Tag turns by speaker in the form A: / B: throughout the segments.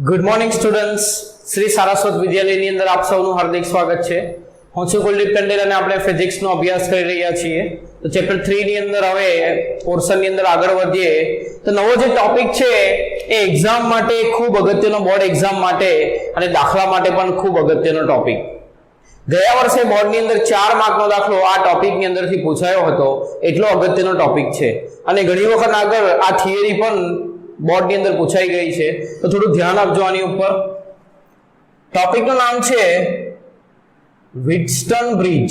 A: Good morning students, Shri Saraswat વિદ્યાલયની અંદર આપ સૌનું હાર્દિક સ્વાગત છે. હું છું કુલદીપ ટંડેલ અને આપણે ફિઝિક્સનો અભ્યાસ કરી રહ્યા છીએ. તો ચેપ્ટર 3 ની અંદર હવે પોર્શનની અંદર આગળ વધીએ તો નવો જે ટોપિક છે એ એક્ઝામ માટે ખૂબ અગત્યનો, બોર્ડ એક્ઝામ માટે અને દાખલા માટે પણ ખૂબ અગત્યનો ટોપિક. ગયા વર્ષે બોર્ડની અંદર 4 માર્કનો દાખલો આ ટોપિકની અંદરથી પૂછાયો હતો. એટલો અગત્યનો ટોપિક છે અને ઘણી વખત આગળ આ થિયરી પણ બોર્ડની અંદર પૂછાઈ ગઈ છે. તો થોડું ધ્યાન આપજો આની ઉપર. ટોપિકનું નામ છે વ્હિટસ્ટન બ્રિજ.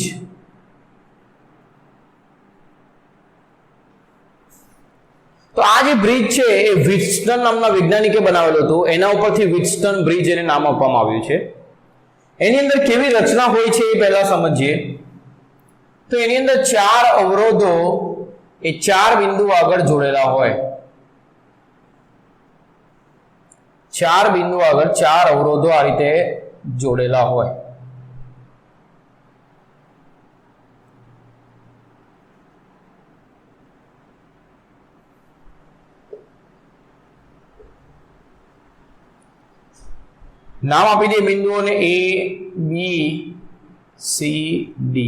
A: તો આ જે બ્રિજ છે એ વ્હિટસ્ટન નામના વૈજ્ઞાનિકે બનાવેલું હતું. એના ઉપરથી વ્હિટસ્ટન બ્રિજ એને નામ આપવામાં આવ્યું છે. એની અંદર કેવી રચના હોય છે એ પહેલા સમજીએ. તો એની અંદર 4 અવરોધો એ 4 બિંદુ આગળ જોડેલા હોય. 4 બિંદુ આગળ 4 અવરોધો આ રીતે જોડેલા હોય. નામ આપી દે બિંદુઓને A, B, C, D.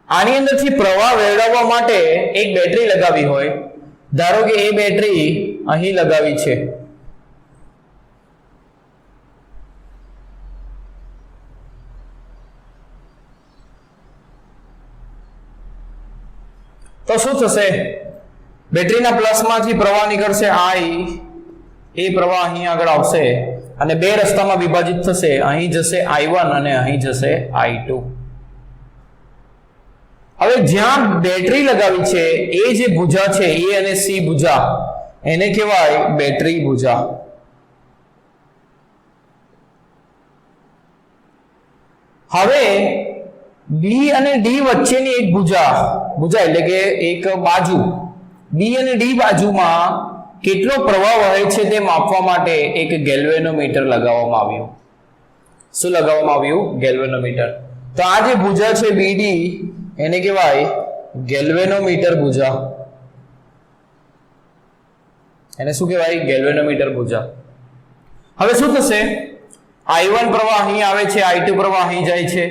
A: આની અંદરથી પ્રવાહ વેળવવા માટે એક બેટરી લગાવી હોય. ધારો કે એ બેટરી અહીં લગાવી છે. તો શું થશે? બેટરીના પ્લસમાંથી પ્રવાહ નીકળશે I. એ પ્રવાહ અહીં આગળ આવશે અને બે રસ્તામાં વિભાજિત થશે. અહીં જશે I1 અને અહીં જશે I2. હવે જ્યાં બેટરી લગાવી છે એ જે ભુજા છે A અને C ભુજા, એને કહેવાય બેટરી ભુજા. હવે B અને D વચ્ચેની એક ભુજા એટલે કે એક બાજુ, B અને D બાજુમાં કેટલો પ્રવાહ વહે છે તે માપવા માટે એક ગેલ્વેનોમીટર લગાવવામાં આવ્યું. શું લગાવવામાં આવ્યું? ગેલ્વેનોમીટર. તો આ જે ભુજા છે BD એને કહેવાય ગેલ્વેનોમીટર ભુજા. એને શું કહેવાય? ગેલ્વેનોમીટર ભુજા. હવે શું થશે? I1 પ્રવાહ અહીં આવે છે, I2 પ્રવાહ અહીં જાય છે.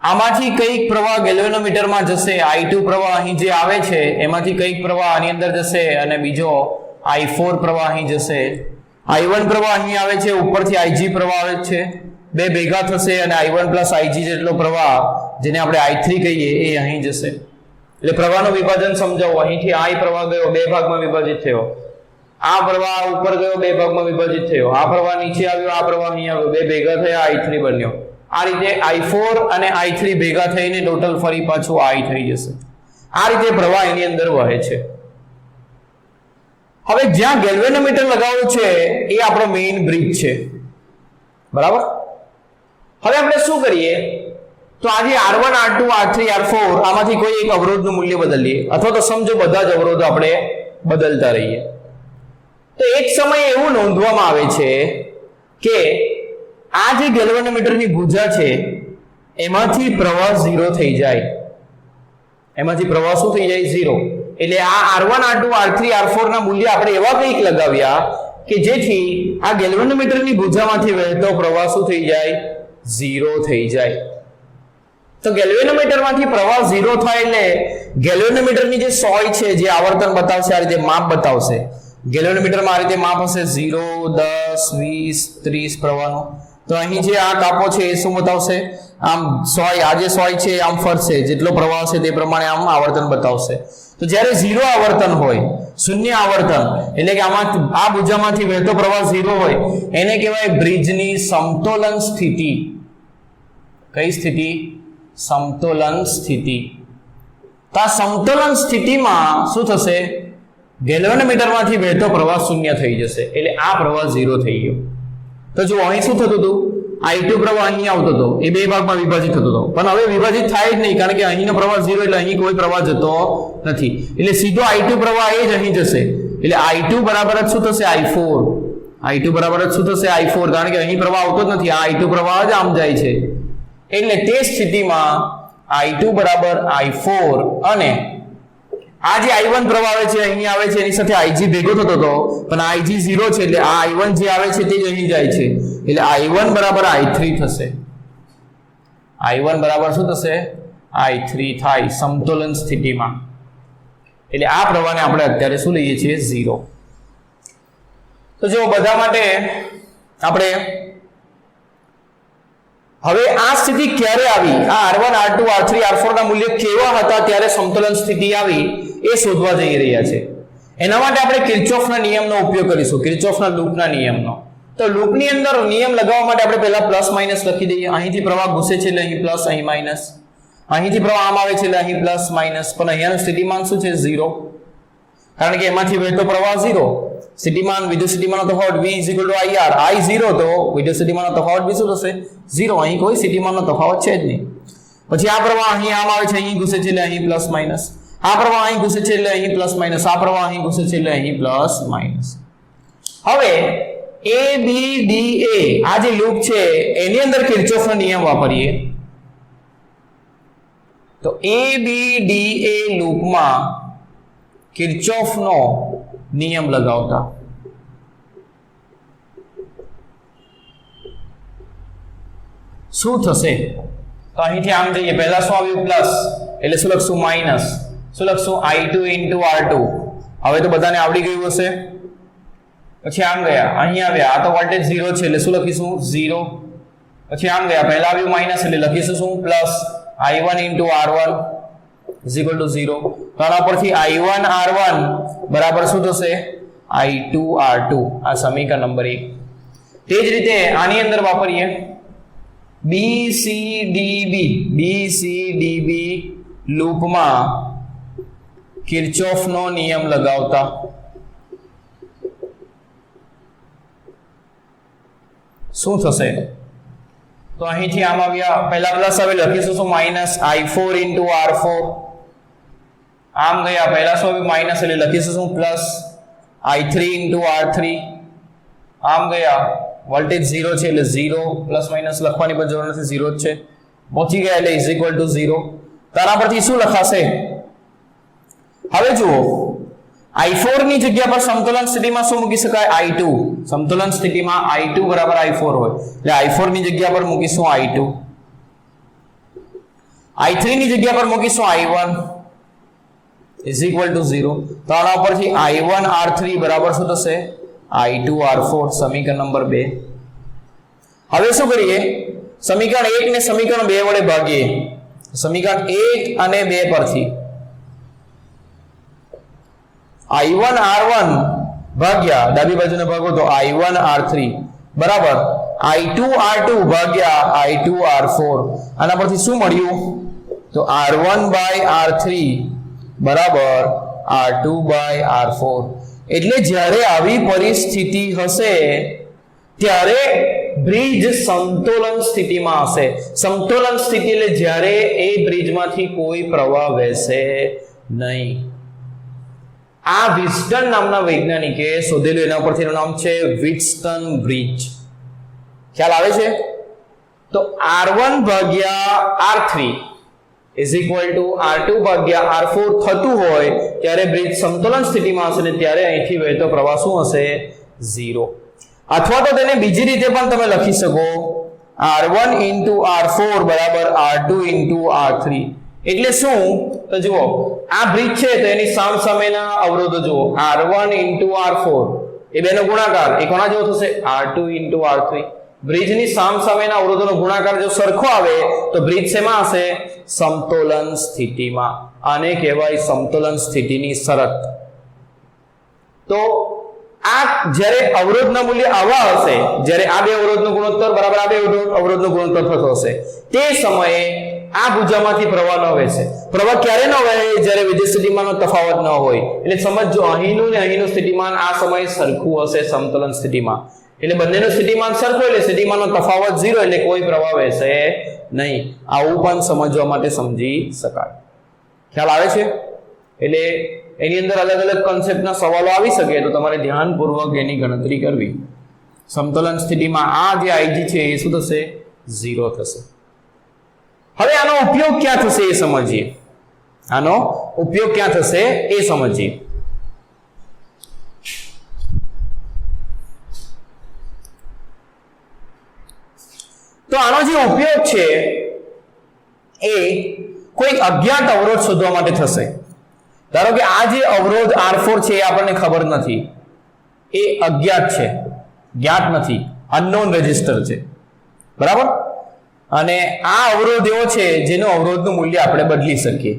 A: આમાંથી કઈક પ્રવાહ ગેલ્વેનોમીટરમાં જશે. I2 પ્રવાહ અહીં જે આવે છે એમાંથી કઈક પ્રવાહ આની અંદર જશે અને બીજો I4 પ્રવાહ અહીં જશે. I1 પ્રવાહ અહીં આવે છે, ઉપરથી IG પ્રવાહ આવે છે. બે ભેગા થશે અને I1 + IG જેટલો પ્રવાહ, જેને આપણે I3 કહીએ, એ અહીં જશે. એટલે પ્રવાહનું વિભાજન સમજાવો. અહીંથી I પ્રવાહ ગયો, બે ભાગમાં વિભાજિત થયો. આ પ્રવાહ ઉપર ગયો, બે ભાગમાં વિભાજિત થયો. આ પ્રવાહ નીચે આવ્યો, આ પ્રવાહ અહીં આવ્યો, બે ભેગા થયા, I3 બન્યો. આ રીતે I4 અને I3 ભેગા થઈને ટોટલ ફરી પાછું I થઈ જશે. આ રીતે પ્રવાહ એની અંદર વહે છે. હવે જ્યાં ગેલ્વેનોમીટર લગાવ્યું છે એ આપણો મેઇન બ્રિજ છે, બરાબર? હવે આપણે શું કરીએ? તો આજે R1, R2, R3, R4 આમાંથી કોઈ એક અવરોધનું મૂલ્ય બદલીએ, અથવા તો સમજો બધા જ અવરોધો આપણે બદલતા રહીએ. તો એક સમય એવું નોંધવામાં આવે છે કે આ જે ગેલ્વેનોમીટરની ભુજા છે એમાંથી પ્રવાહ 0 થઈ જાય. એમાંથી પ્રવાહ શું થઈ જાય? 0. એટલે આ R1, R2, R3, R4 ના મૂલ્ય આપણે એવા કંઈક લગાવ્યા કે જેથી આ ગેલ્વેનોમીટરની ભુજામાંથી વહેતો પ્રવાહ શું થઈ જાય? 0 થઈ જાય. તો ગેલ્વેનોમીટરમાંથી પ્રવાહ 0 થાય એટલે ગેલ્વેનોમીટરની જે સોય છે, જે આવર્તન બતાવશે, આ રીતે માપ બતાવશે. ગેલ્વેનોમીટરમાં આ રીતે માપ હશે 0, 10, 20, 30 પ્રવાહનો. તો અહીં જે આ કાપો છે એ શું બતાવશે? આમ સોય, આ જે સોય છે આમ ફરશે, જેટલો પ્રવાહ છે તે પ્રમાણે આમ આવર્તન બતાવશે. તો જ્યારે 0 આવર્તન હોય, શૂન્ય આવર્તન, એટલે કે આમાં આ ભુજામાંથી વહેતો પ્રવાહ 0 હોય, એને કહેવાય બ્રિજની સમતોલન સ્થિતિ. કઈ સ્થિતિ? સમતોલન સ્થિતિ. તો આ સમતોલન સ્થિતિમાં શું થશે? ગેલ્વેનોમીટરમાંથી વહેતો પ્રવાહ 0 થઈ જશે. એટલે આ પ્રવાહ 0 થઈ ગયો. તો જો અહીં શું થતું હતું? I2 પ્રવાહ અહીં આવતો હતો, એ બે ભાગમાં વિભાજિત થતો હતો. પણ હવે વિભાજિત થાય જ નહીં, કારણ કે અહીંનો પ્રવાહ 0 એટલે અહીં કોઈ પ્રવાહ જતો નથી. એટલે સીધો I2 પ્રવાહ એ જ અહીં જશે. એટલે I2 બરાબર જ શું થશે? I4. I2 બરાબર જ શું થશે? I4. કારણ કે અહીં પ્રવાહ આવતો જ નથી, આ I2 પ્રવાહ જ આમ જાય છે. એટલે તે સ્થિતિમાં I2 બરાબર I4 અને આ જે I1 પ્રવાહ આવે છે અહીં આવે છે, એની સાથે Ig ભેગો થતો હતો, પણ Ig 0 છે એટલે આ I1 જે આવે છે તે જ અહીં જાય છે, એટલે I1 બરાબર I3 થશે. I1 બરાબર શું થશે? I3 થાય સમતોલન સ્થિતિમાં. એટલે આ પ્રવાહને આપણે અત્યારે શું લઈએ છીએ? 0. તો જો બધા માટે આપણે હવે આ સ્થિતિ ક્યારે આવી, આ R1 R2 R3 R4 ના મૂલ્ય કેવા હતા ત્યારે સમતોલન સ્થિતિ આવી એ શોધવા જઈ રહ્યા છે. એના માટે આપણે કિર્ચોફના નિયમનો ઉપયોગ કરીશું, કિર્ચોફના લૂપના નિયમનો. તો લૂપની અંદર નિયમ લગાવવા માટે આપણે પહેલા પ્લસ માઇનસ લખી દઈએ. અહીંથી પ્રવાહ ઘૂસે છે એટલે અહીં પ્લસ, અહીં માઇનસ. અહીંથી પ્રવાહ આમ આવે છે એટલે અહીં પ્લસ માઇનસ, પણ અહીંયાનું સ્થિતિમાન શું છે? 0. કારણ કે એમાંથી વહેતો પ્રવાહ 0. સ્થિતિમાન વિદ્યુત સ્થિતિમાનનો તફાવત V = IR, I 0 તો વિદ્યુત સ્થિતિમાનનો તફાવત બી શું થશે? 0. અહીં કોઈ સ્થિતિમાનનો તફાવત છે જ નહીં. પછી આ પ્રવાહ અહીં આમ આવે છે, અહીં ઘૂસે છે એટલે અહીં પ્લસ માઇનસ. આ પ્રવાહ અહીં ઘૂસે છે એટલે અહીં પ્લસ માઇનસ. આ પ્રવાહ અહીં ઘૂસે છે એટલે અહીં પ્લસ માઇનસ. હવે A B D A આ જે લૂપ છે એની અંદર કિર્ચોફનો નિયમ વાપરીએ. તો A B D A લૂપમાં કિર્ચોફનો નિયમ લગાવતા શું થશે? તો અહીંથી આમ જઈએ, પહેલા શું આવ્યું? પ્લસ, એટલે શું લખશું? માઇનસ. શું લખશું? I2 × R2. હવે તો બધાને આવડી ગયું હશે. પછી આમ ગયા, અહીં આવ્યા, આ તો વોલ્ટેજ 0 છે એટલે શું લખીશું? 0. પછી આમ ગયા, પહેલા આવ્યું માઇનસ એટલે લખીશું શું? પ્લસ. I1 × R1 = 0. તો આના પરથી I1 R1 બરાબર શું થશે? I2 R2. આ સમીકરણ નંબર 1. તે જ રીતે આની અંદર વાપરીએ BCDB લૂપમાં કિર્ચોફનો નિયમ લગાવતા શું થશે? તો અહીંથી આમ આવ્યા, પહેલા પ્લસ આવે લખીશું શું? માઇનસ. I4 × R4. આમ ગયા, પહેલા શું આવ્યું? માઇનસ એટલે લખીશું શું? પ્લસ. I3 × R3. આમ ગયા, વોલ્ટેજ 0 છે એટલે 0, પ્લસ માઇનસ લખવાની પણ જરૂર નથી, 0 જ છે. પહોંચી ગયા એટલે = 0. તારા પરથી શું લખાશે? હવે જુઓ, I4 ની જગ્યા પર સમતોલન સ્થિતિમાં શું મૂકી શકાય? I2. સમતોલન સ્થિતિમાં I2 બરાબર I4 હોય એટલે I4 ની જગ્યા પર મૂકીશું I2. I3 ની જગ્યા પર મૂકીશું I1 = 0. તો આના પરથી I1 R3 બરાબર શું થશે? I2 R4. સમીકરણ નંબર 2. હવે શું કરીએ? સમીકરણ 1 ને સમીકરણ 2 વડે ભાગીએ. સમીકરણ 1 અને 2 પરથી I1 R1 ભાગ્યા ડાબી બાજુને ભાગો તો I1 R3 બરાબર I2 R2 ભાગ્યા I2 R4. આના પરથી શું મળ્યું? તો R1/R3 બરાબર R2/R4. એટલે જ્યારે આવી પરિસ્થિતિ હશે ત્યારે બ્રિજ સમતોલન સ્થિતિમાં હશે. સમતોલન સ્થિતિ એટલે જ્યારે એ બ્રિજમાંથી કોઈ પ્રવાહ વહેશે નહીં. આ વિસ્ટન નામના વૈજ્ઞાનિકે શોધેલું, એના પરથી એનું નામ છે વિટ્સટન બ્રિજ. ખ્યાલ આવે છે? તો R1/R3 R2/R4 થતું હોય ત્યારે બ્રિજ સમતોલન સ્થિતિમાં હશે ને ત્યારે અહીંથી વહેતો પ્રવાહ શું હશે? 0. અથવા તો તેને બીજી રીતે પણ તમે લખી શકો, R1 × R4 બરાબર R2 × R3. એટલે શું? તો જુઓ, આ બ્રિજ છે તો એની સામસામેના અવરોધો જુઓ, R1 × R4 એ બેનો ગુણાકાર એ કોના જેવો થશે? R2 × R3. બ્રિજની સામસામેના અવરોધોનો ગુણાકાર જો સરખો આવે તો બ્રિજ શેમાં હશે? સમતોલન સ્થિતિમાં. આને કહેવાય સમતોલન સ્થિતિની શરત. તો આ જ્યારે અવરોધના મૂલ્ય આવા હશે, જ્યારે આ બે અવરોધનો ગુણોત્તર બરાબર આ બે અવરોધનો ગુણોત્તર થતો હશે, તે સમયે આ ભુજામાંથી પ્રવાહ ન વહેશે. પ્રવાહ ક્યારે ન વહે? જ્યારે વિદ્યુત સ્થિતિમાનનો તફાવત ન હોય. એટલે સમજો, અહીંનું ને અહીંનું સ્થિતિમાન આ સમયે સરખું હશે સમતોલન સ્થિતિમાં. એટલે બંનેનું સ્થિતિમાન સરખું એટલે સ્થિતિમાનનો તફાવત 0 એટલે કોઈ પ્રવાહ વહેશે નહીં. આવું પણ સમજવા માટે સમજી શકાય. ખ્યાલ આવે છે? એટલે એની અંદર અલગ અલગ કોન્સેપ્ટના સવાલો આવી શકે તો તમારે ધ્યાનપૂર્વક એની ગણતરી કરવી. સમતોલન સ્થિતિમાં આ જે Ig છે એ શું થશે? 0 થશે. હવે આનો ઉપયોગ ક્યાં થશે એ સમજીએ. આનો ઉપયોગ ક્યાં થશે એ સમજીએ. તો આનો જે ઉપયોગ છે એ કોઈ અજ્ઞાત અવરોધ શોધવા માટે થશે. ધારો કે આ જે અવરોધ R4 છે એ આપણને ખબર નથી, એ અજ્ઞાત છે, જ્ઞાત નથી, અનનોન રેઝિસ્ટર છે, બરાબર. અને આ અવરોધ એવો છે જેનો અવરોધનું મૂલ્ય આપણે બદલી શકીએ,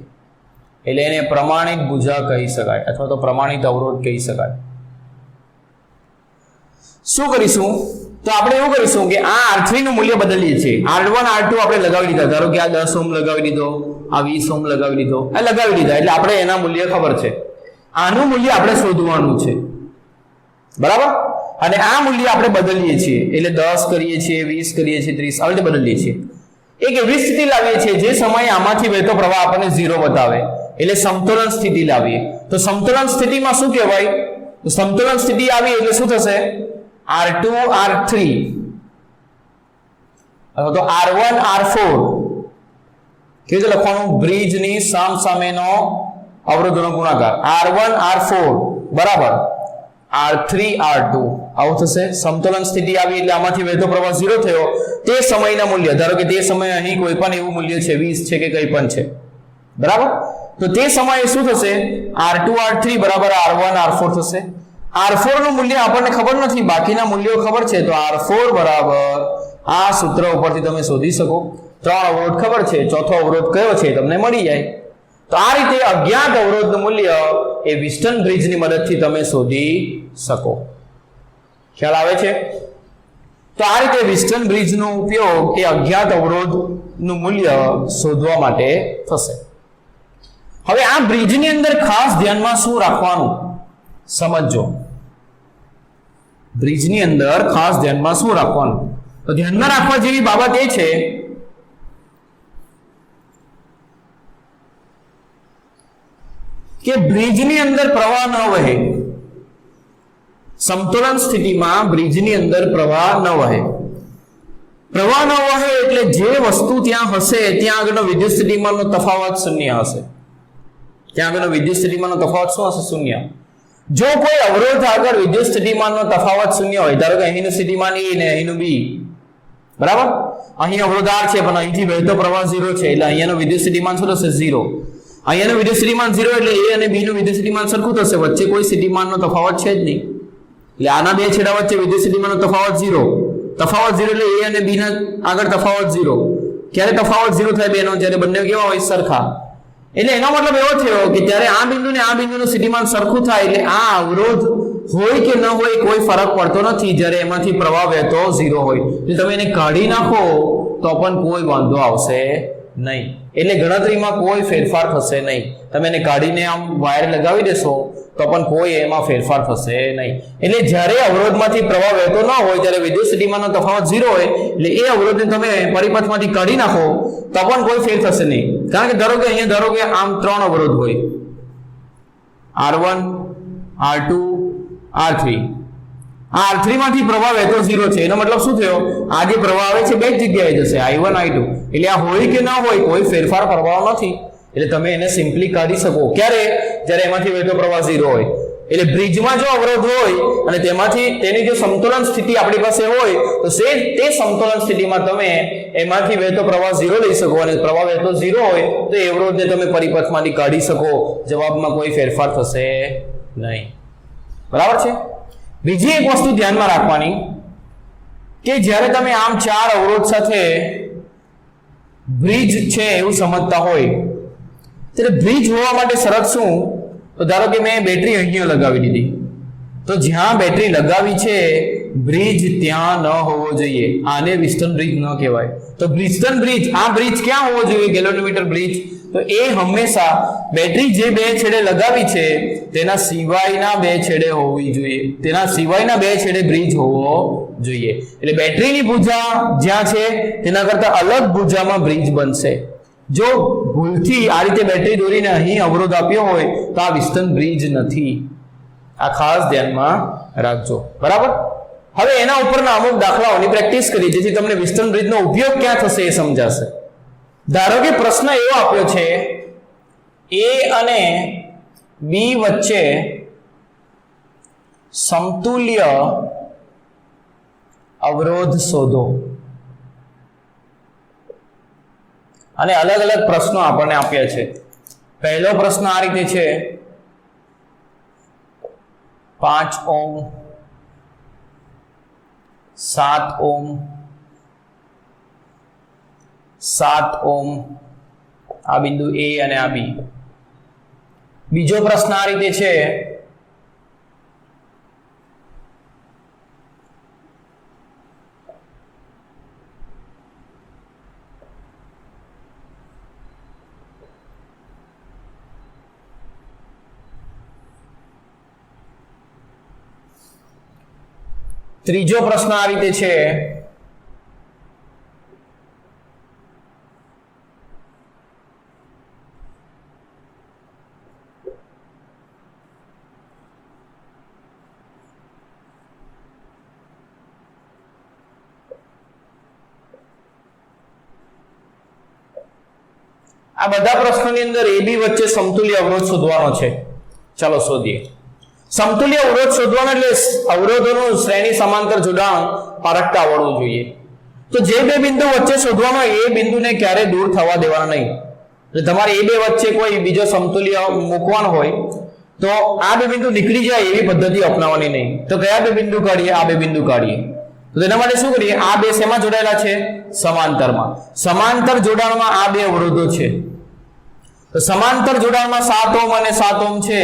A: એટલે એને પ્રમાણિત ભુજા કહી શકાય અથવા તો પ્રમાણિત અવરોધ કહી શકાય. શું કરીશું? તો આપણે એવું કરીશું કે આ R3 નું મૂલ્ય બદલીએ છીએ. R1 R2 આપણે લગાવી દીધા. ધારો કે આ 10 ઓહ્મ લગાવી દીધો, આ 20 ઓહ્મ લગાવી દીધો, આ લગાવી દીધા, એટલે આપણે એના મૂલ્ય ખબર છે. આનું મૂલ્ય આપણે શોધવાનું છે, બરાબર. અને આ મૂલ્ય આપણે બદલીએ છીએ, એટલે 10 કરીએ છીએ, 20 કરીએ છીએ, 30 આવી રીતે બદલીએ છીએ. એક એવી સ્થિતિ લાવીએ છીએ જે સમયે આમાંથી વહેતો પ્રવાહ આપણને 0 બતાવે, એટલે સમતોલન સ્થિતિ લાવીએ. તો સમતોલન સ્થિતિમાં શું કહેવાય? તો સમતોલન સ્થિતિ આવી એટલે શું થશે? R2 R3 અથવા તો R1 R4 કેવી રીતે લખવાનું? બ્રિજની સામસામેનો અવરોધનો ગુણાકાર R1 R4 બરાબર R3 R2 આવું થશે. સમતોલન સ્થિતિ આવી એટલે આમાંથી વહેતો પ્રવાહ 0 થયો, તે સમયના મૂલ્ય, ધારો કે તે સમયે અહીં કોઈ પણ એવું મૂલ્ય છે, 20 છે કે કંઈ પણ છે, બરાબર. તો તે સમયે શું થશે? R2 R3 બરાબર R1 R4 થશે. R4 નું મૂલ્ય આપણને ખબર નથી, બાકીના મૂલ્યો ખબર છે, તો R4 બરાબર આ સૂત્ર ઉપરથી તમે શોધી શકો. 3 અવરોધ ખબર છે, ચોથો અવરોધ કયો છે તમને મળી જાય. તો આ રીતે અજ્ઞાત અવરોધનું મૂલ્ય એ વિસ્ટન બ્રિજની મદદથી તમે શોધી શકો. ખ્યાલ આવે છે? તો આ રીતે વિસ્ટન બ્રિજનો ઉપયોગ એ અજ્ઞાત અવરોધનું મૂલ્ય શોધવા માટે થશે. હવે આ બ્રિજની અંદર ખાસ ધ્યાનમાં શું રાખવાનું સમજો. બ્રિજની અંદર ખાસ ધ્યાનમાં શું રાખવાનું? તો ધ્યાનમાં રાખવા જેવી બાબત એ છે કે બ્રિજની અંદર પ્રવાહ ન વહે. સમતોલન સ્થિતિમાં બ્રિજની અંદર પ્રવાહ ન વહે. પ્રવાહ ન વહે એટલે જે વસ્તુ ત્યાં હશે ત્યાં આગળનો વિદ્યુત સ્થિતિમાનનો તફાવત શૂન્ય હશે. ત્યાં આગળનો વિદ્યુત સ્થિતિમાનનો તફાવત શું હશે? શૂન્ય. જો કોઈ અવરોધ આગળ વિદ્યુત સ્થિતિમાનનો તફાવત શૂન્ય હોય, ધારો કે અહીંનું સ્થિતિમાન A ને અહીંનું B, બરાબર. અહીં અવરોધ R છે પણ અહીંથી વહેતો પ્રવાહ 0 છે, એટલે અહીંયાનું વિદ્યુત સ્થિતિમાન શું થશે? 0. અહીંયાનું વિદ્યુત સ્થિતિમાન 0 એટલે A અને B નું વિદ્યુત સ્થિતિમાન સરખું થશે, વચ્ચે કોઈ સ્થિતિમાનનો તફાવત છે જ નહીં. એટલે આના બે છેડા વચ્ચે વિદ્યુત સ્થિતિમાનનો તફાવત 0. તફાવત 0 એટલે A અને B ના આગળ તફાવત 0. ક્યારે તફાવત 0 થાય બેનો? જ્યારે બંને કેવા હોય? સરખા. એટલે એનો મતલબ એવો થયો કે જ્યારે આ બિંદુ ને આ બિંદુનું સ્થિતિમાન સરખું થાય એટલે આ અવરોધ હોય કે ન હોય કોઈ ફરક પડતો નથી, જ્યારે એમાંથી પ્રવાહ વહેતો 0 હોય. એટલે તમે એને કાઢી નાખો તો પણ કોઈ વાંધો આવશે નહીં, એટલે ગણતરીમાં કોઈ ફેરફાર થશે નહીં. તમે એને કાઢીને આમ વાયર લગાવી દેશો તો પણ કોઈ એમાં ફેરફાર થશે નહીં. એટલે જ્યારે અવરોધમાંથી પ્રવાહ વહેતો ન હોય, જ્યારે વિદ્યુત સ્થિતિમાનનો તફાવત 0 હોય, એટલે એ અવરોધને તમે પરિપથમાંથી કાઢી નાખો તો પણ કોઈ ફેર થશે નહીં. કારણ કે ધારો કે અહીંયા ધારો કે આમ 3 અવરોધ હોય, R1 R2 R3. આ R3 માંથી પ્રવાહ વહેતો 0 છે, એનો મતલબ શું થયો? આ જે પ્રવાહ આવે છે બે જ જગ્યાએ જશે, I1 I2. એટલે આ હોય કે ના હોય કોઈ ફેરફાર કરવાનો નથી, એટલે તમે એને સિમ્પલી કાઢી શકો. ક્યારે? જ્યારે એમાંથી વહેતો પ્રવાહ 0 હોય. એટલે બ્રિજમાં જો અવરોધ હોય અને તેમાંથી તેની જો સમતોલન સ્થિતિ આપણી પાસે હોય તો તે સમતોલન સ્થિતિમાં તમે એમાંથી વહેતો પ્રવાહ 0 લઈ શકો, અને પ્રવાહ વહેતો 0 હોય તો એ અવરોધને તમે પરિપથમાંથી કાઢી શકો. જવાબમાં કોઈ ફેરફાર થશે નહીં. બરાબર છે? બીજી એક વસ્તુ ધ્યાનમાં રાખવાની કે જ્યારે તમે આમ 4 અવરોધ સાથે બ્રિજ છે એવું સમજતા હોય ત્યારે બ્રિજ હોવા માટે શરત શું? તો ધારો કે મેં બેટરી અહીંયા લગાવી દીધી, તો જ્યાં બેટરી લગાવી છે બ્રિજ ત્યાં ન હોવો જોઈએ. આને વિસ્ટન બ્રિજ ન કહેવાય. તો વિસ્ટન બ્રિજ, આ બ્રિજ ક્યાં હોવો જોઈએ? Galvanometer bridge. તો એ હંમેશા બેટરી જે બે છેડે લગાવી છે તેના સિવાયના બે છેડે હોવી જોઈએ. તેના સિવાયના બે છેડે બ્રિજ હોવો જોઈએ. એટલે બેટરીની ભુજા જ્યાં છે તેના કરતા અલગ ભુજામાં બ્રિજ બનશે. જો ભૂલથી આ રીતે બેટરી દોરીને અહીં અવરોધ આપ્યો હોય તો આ વિસ્ટન બ્રિજ નથી. આ ખાસ ધ્યાનમાં રાખજો. બરાબર? હવે એના ઉપરના અમુક દાખલાઓની પ્રેક્ટિસ કરી જેથી તમને વિસ્ટન બ્રિજનો ઉપયોગ ક્યાં થશે એ સમજાશે. ધારો કે પ્રશ્ન એવો આપ્યો છે એ અને બી વચ્ચે સમતુલ્ય અવરોધ શોધો. અને અલગ અલગ પ્રશ્નો આપણને આપ્યા છે. પહેલો પ્રશ્ન આ રીતે છે, 5 ઓમ, 7 ઓમ, 7 ઓમ, આ બિંદુ એ અને આ બી. બીજો પ્રશ્ન આ રીતે છે, ત્રીજો પ્રશ્ન આ રીતે છે, આ બધા પ્રશ્નોની અંદર એ બી વચ્ચે સમતુલ્ય અવરોધ શોધવાનો છે. ચાલો શોધીએ. સમતુલ્ય અવરોધ શોધવાનો એટલે અવરોધોનું શ્રેણી સમાંતર જોડાણ પારખતા આવડવું જોઈએ. તો જે બે બિંદુ વચ્ચે શોધવાનો એ બિંદુને ક્યારે દૂર થવા દેવાના નહીં. એટલે તમારે એ બે વચ્ચે કોઈ બીજો સમતુલ્ય મૂકવાનો હોય તો આ બે બિંદુ નીકળી જાય એવી પદ્ધતિ અપનાવવાની નહીં. તો કયા બે બિંદુ કાઢીએ? આ બે બિંદુ કાઢીએ. તો તેના માટે શું કરીએ? આ બે શેમાં જોડાયેલા છે? સમાંતરમાં. સમાંતર જોડાણમાં આ બે અવરોધો છે. તો સમાંતર જોડાણમાં 7 ઓમ અને 7 ઓમ છે.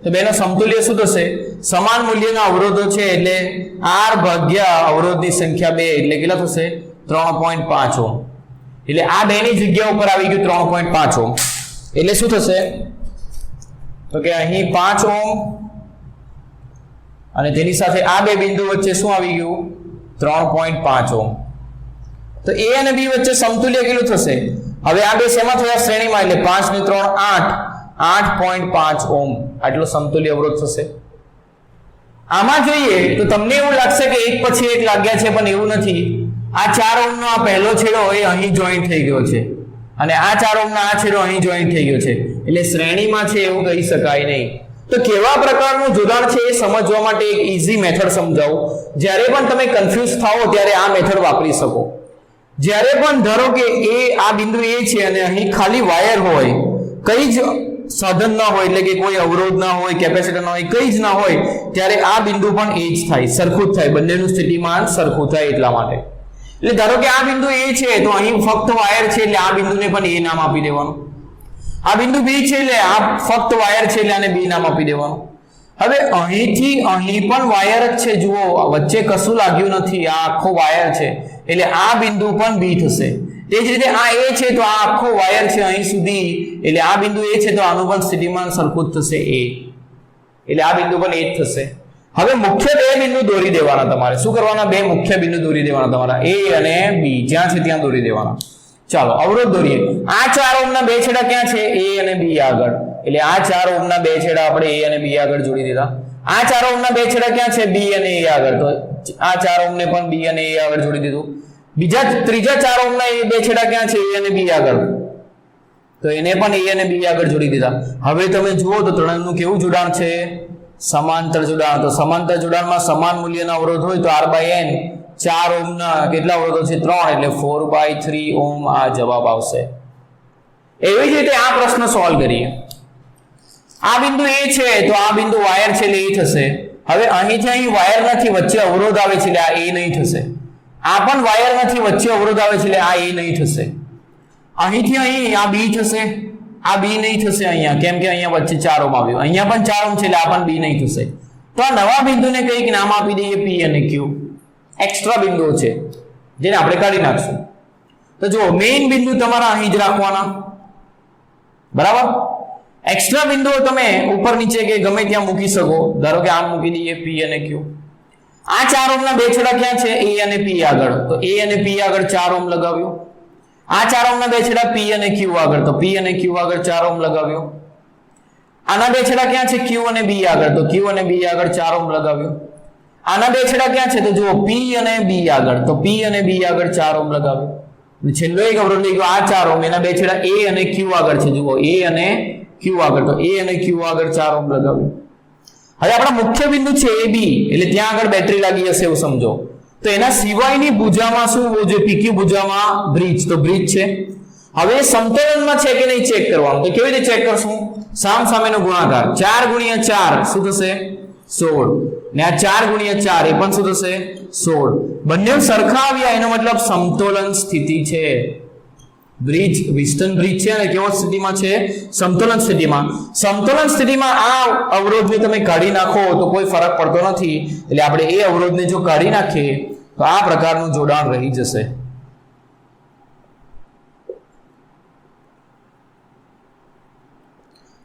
A: તો બેનો સમતુલ્ય શું થશે? સમાન મૂલ્યના અવરોધો છે એટલે R ભાગ્યા અવરોધની સંખ્યા 2 એટલે કેટલા થશે? 3.5 ઓમ. એટલે આ બેની જગ્યા ઉપર આવી ગયું 3.5 ઓમ. એટલે શું થશે? તો કે અહીં 5 ઓમ અને તેની સાથે આ બે બિંદુ વચ્ચે શું આવી ગયું? 3.5 ઓમ. તો A અને B વચ્ચે સમતુલ્ય કેટલું થશે? હવે આ બે શેમાં થયા? શ્રેણીમાં. એટલે 5 ને 3 8, 8.5 ઓમ આટલો સમતુલ્ય અવરોધ થશે. આમાં જોઈએ તો તમને એવું લાગશે કે એક પછી એક લાગ્યા છે, પણ એવું નથી. આ 4 ઓમનો આ પહેલો છેડો એ અહીં જોઈન્ટ થઈ ગયો છે અને આ 4 ઓમનો આ છેડો અહીં જોઈન્ટ થઈ ગયો છે. એટલે શ્રેણીમાં છે એવું કહી શકાય નહીં. તો કેવા પ્રકારનું જોડાણ છે એ સમજવા માટે એક ઈઝી મેથડ સમજાવું. જ્યારે પણ તમે કન્ફ્યુઝ થાઓ ત્યારે આ મેથડ વાપરી શકો. જ્યારે પણ ધારો કે આ બિંદુ એ છે અને અહીં ખાલી વાયર હોય, કઈ જ સાધન ના હોય, એટલે કે કોઈ અવરોધ ના હોય, કેપેસિટર ના હોય, કઈ જ ના હોય, ત્યારે આ બિંદુ પણ એ જ થાય, સરખું જ થાય. બંનેનું સ્થિતિમાન સરખું થાય એટલા માટે. એટલે ધારો કે આ બિંદુ એ છે તો અહીં ફક્ત વાયર છે એટલે આ બિંદુને પણ એ નામ આપી દેવાનું. આ બિંદુ બી છે એટલે આ ફક્ત વાયર છે એટલે આને બી નામ આપી દેવાનું. હવે અહીંથી અહીં પણ વાયર જ છે. જુઓ, વચ્ચે કશું લાગ્યું નથી, આ આખો વાયર છે એટલે આ બિંદુ પણ બી થશે. તે જ રીતે આ એ છે તો આ આખો વાયર છે અહીં સુધી, એટલે આ બિંદુ એ છે તો આનું પણ સ્થિતિમાન સરખું જ થશે એ. એટલે આ બિંદુ પણ એ જ થશે. હવે મુખ્ય બે બિંદુ દોરી દેવાના તમારે. શું કરવાના? બે મુખ્ય બિંદુ દોરી દેવાના તમારા, એ અને બી. જ્યાં છે ત્યાં દોરી દેવાના. ચાલો અવરોધ દોરીએ. આ 4 ઓમના બે છેડા ક્યાં છે? એ અને બી આગળ. એટલે આ 4 ઓમના બે છેડા આપણે એ અને બી આગળ જોડી દીધા. આ 4 ઓમના બે છેડા ક્યાં છે? બી અને એ આગળ. તો આ 4 ઓમને પણ બી અને એ આગળ જોડી દીધું. ત્રીજા 4 ઓમના એ બે છેડા ક્યાં છે? એ અને બી આગળ. તો એને પણ એ અને બી આગળ જોડી દીધા. હવે તમે જુઓ તો ત્રણનું કેવું જોડાણ છે? સમાંતર જોડાણ. તો સમાંતર જોડાણમાં સમાન મૂલ્યના અવરોધ હોય તો R/N 4 ઓમના કેટલા અવરોધો છે? 3 એટલે 4/3 ઓમ આ જવાબ આવશે. એવી જ રીતે આ પ્રશ્ન સોલ્વ કરીએ. આ બિંદુ એ છે તો આ બિંદુ વાયર છે એટલે એ થશે. હવે અહીંથી અહીં વાયર નથી, વચ્ચે અવરોધ આવે છે એટલે આ એ નહીં થશે. આ પણ વાયર નથી, વચ્ચે અવરોધ આવે છે એટલે આ એ નહીં થશે. અહીંથી અહીં આ બી થશે, આ બી નહીં થશે અહીંયા, કેમ કે અહીંયા વચ્ચે 4 ઓમ આવ્યું. અહીંયા પણ 4 ઓમ છે એટલે આ પણ બી નહીં થશે. તો આ નવા બિંદુને કંઈક નામ આપી દઈએ, પી અને ક્યુ. એક્સ્ટ્રા બિંદુઓ છે જેને આપણે કાઢી નાખશું. તો જુઓ, મેઇન બિંદુ તમારા અહીં જ રાખવાના, બરાબર. એક્સ્ટ્રા બિંદુઓ તમે ઉપર નીચે કે ગમે ત્યાં મૂકી શકો. ધારો કે આમ મૂકી દઈએ પી અને ક્યુ. આ 4 ઓમના બે છેડા ક્યાં છે? એ અને પી આગળ. તો એ અને પી આગળ 4 ઓમ લગાવ્યો. આ 4 ઓમના બે છેડા પી અને ક્યુ આગળ. તો પી અને ક્યુ આગળ 4 ઓમ લગાવ્યો. આના બે છેડા ક્યાં છે? ક્યુ અને બી આગળ. તો ક્યુ અને બી આગળ 4 ઓમ લગાવ્યો. આના બે છેડા ક્યાં છે? તો જુઓ, પી અને બી આગળ. તો પી અને બી આગળ 4 ઓમ લગાવ્યો. છેલ્લો એક અવરોધ લઈ ગયો આ 4 ઓમ. એના બે છેડા એ અને ક્યુ આગળ છે. જુઓ, એ અને ક્યુ આગળ, તો એ અને ક્યુ આગળ 4 ઓહ્મ લગાવ્યું. હવે આપણા મુખ્ય બિંદુ છે એ બી, એટલે ત્યાં આગળ બેટરી લાગી હશે એવું સમજો. તો એના સિવાયની ભુજામાં શું હોવું જોઈએ? પીક્યુ ભુજામાં બ્રિજ, તો બ્રિજ છે. હવે સમતોલનમાં છે કે નહીં ચેક કરવાનું. તો કેવી રીતે ચેક કરશું? સામ સામેનો ગુણાકાર 4 ગુણ્યા 4 શું થશે? 16. ને આ 4 ગુણ્યા 4 એ પણ શું થશે? 16. બંને સરખા આવ્યા એનો મતલબ સમતોલન સ્થિતિ છે. બ્રિજ વિસ્ટન બ્રિજ છે અને કેવો સ્થિતિમાં છે? સમતોલન સ્થિતિમાં. સમતોલન સ્થિતિમાં આ અવરોધને તમે કાઢી નાખો તો કોઈ ફરક પડતો નથી. એટલે આપણે એ અવરોધને જો કાઢી નાખીએ તો આ પ્રકારનું જોડાણ રહી જશે.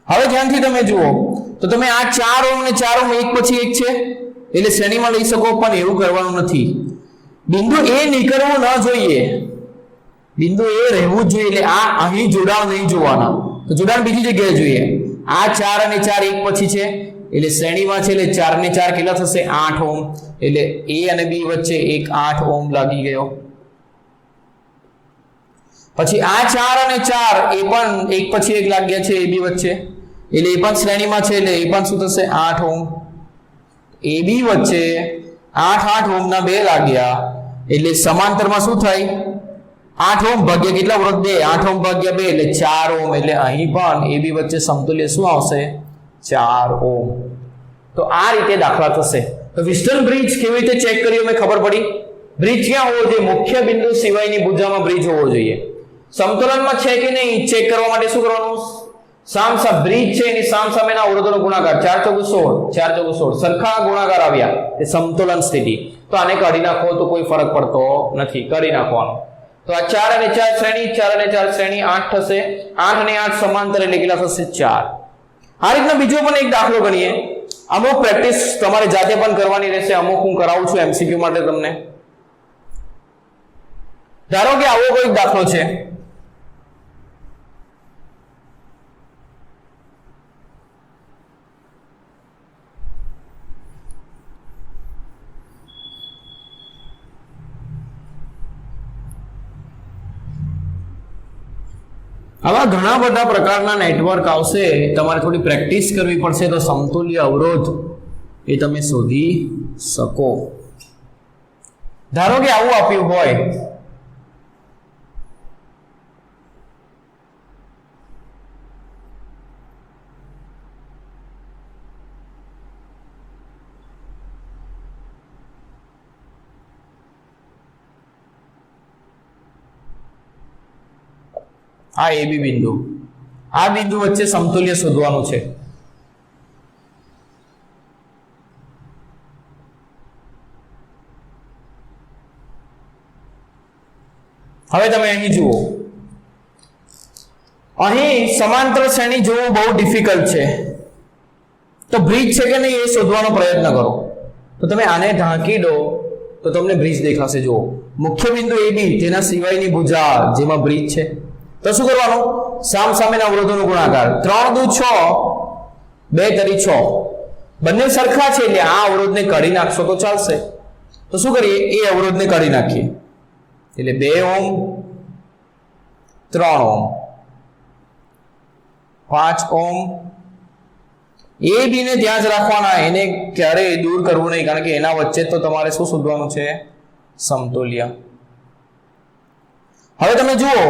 A: હવે ધ્યાનથી તમે જુઓ તો તમે આ 4 ઓહ્મ અને 4 ઓહ્મ એક પછી એક છે એટલે શ્રેણીમાં લઈ શકો, પણ એવું કરવાનું નથી. બિંદુ એ નીકળવું ન જોઈએ, બિંદુ એ રહેવું જ જોઈએ. એટલે આ અહીં જોડાણ નહીં જોવાના, તો જોડાણ બીજી જગ્યાએ જોઈએ. આ 4 અને 4 એક પછી છે એટલે શ્રેણીમાં છે, એટલે 4 ને 4 કેટલા થશે? 8 ઓહ્મ. એટલે એ અને બી વચ્ચે એક 8 ઓહ્મ લાગી ગયો. પછી આ 4 અને 4 એ પણ એક પછી એક લાગ્યા છે એ બી વચ્ચે, એટલે એ પણ શ્રેણીમાં છે એટલે એ પણ શું થશે? 8 ઓહ્મ. એ બી વચ્ચે 8 ઓહ્મના 2 લાગ્યા એટલે સમાંતરમાં શું થાય? 8 ઓહ્મ ભાગ્યા કેટલા અવરોધ? 2. 8 ઓહ્મ ભાગ્યા 2 એટલે 4 ઓહ્મ. એટલે અહીં પણ એ બી વચ્ચે સમતુલ્ય શું આવશે? 4 ઓહ્મ. તો આ રીતે દાખલા થશે. તો વિસ્ટન બ્રિજ કેવી રીતે ચેક કર્યું મેં ખબર પડી. બ્રિજ ક્યાં હોવો જોઈએ? મુખ્ય બિંદુ સિવાયની ભુજામાં બ્રિજ હોવો જોઈએ. સમતોલનમાં છે કે નહીં ચેક કરવા માટે શું કરવાનું? સામસામ બ્રિજ છે એની સામસામેના અવરોધોનો ગુણાકાર 4 ચોકુ 16, 4 ચોકુ 16 સરખા ગુણાકાર આવ્યા એ સમતોલન સ્થિતિ. તો આને કાઢી નાખો તો કોઈ ફરક પડતો નથી, કરી નાખવાનો. તો આ 4 અને 4 શ્રેણી, 4 અને 4 શ્રેણી 8 થશે. 8 અને 8 સમાંતર એટલે કેટલા થશે? 4. આ રીતના બીજો પણ એક દાખલો ગણીએ. અમુક પ્રેક્ટિસ તમારે જાતે પણ કરવાની રહેશે, અમુક હું કરાવું છું એમસીક્યુ માટે તમને. ધારો કે આવો કોઈ દાખલો છે. આવા ઘણા બધા પ્રકારના નેટવર્ક આવશે, તમારે થોડી પ્રેક્ટિસ કરવી પડશે તો સમતુલ્ય અવરોધ એ તમે શોધી શકો. ધારો કે આવું આપ્યું હોય, આ એ બી બિંદુ, આ બિંદુ વચ્ચે સમતુલ્ય શોધવાનું છે. હવે તમે અહીં જુઓ, અહીં સમાંતર શ્રેણી જોવું બહુ ડિફિકલ્ટ છે. તો બ્રિજ છે કે નહીં એ શોધવાનો પ્રયત્ન કરો. તો તમે આને ઢાંકી દો તો તમને બ્રિજ દેખાશે. જુઓ, મુખ્ય બિંદુ એ બી, તેના સિવાયની ભુજા જેમાં બ્રિજ છે. તો શું કરવાનું? સામ સામેના અવરોધોનો ગુણાકાર 3 દુ 6, 2 તરી 6, બંને સરખા છે એટલે આ અવરોધને કાઢી નાખશો તો ચાલશે. તો શું કરીએ? એ અવરોધને કાઢી નાખીએ એટલે 2 ઓહ્મ, 3 ઓહ્મ, 5 ઓહ્મ. એ બી ને ત્યાં જ રાખવાના, એને ક્યારેય દૂર કરવું નહીં, કારણ કે એના વચ્ચે તો તમારે શું શોધવાનું છે? સમતુલ્ય. હવે તમે જુઓ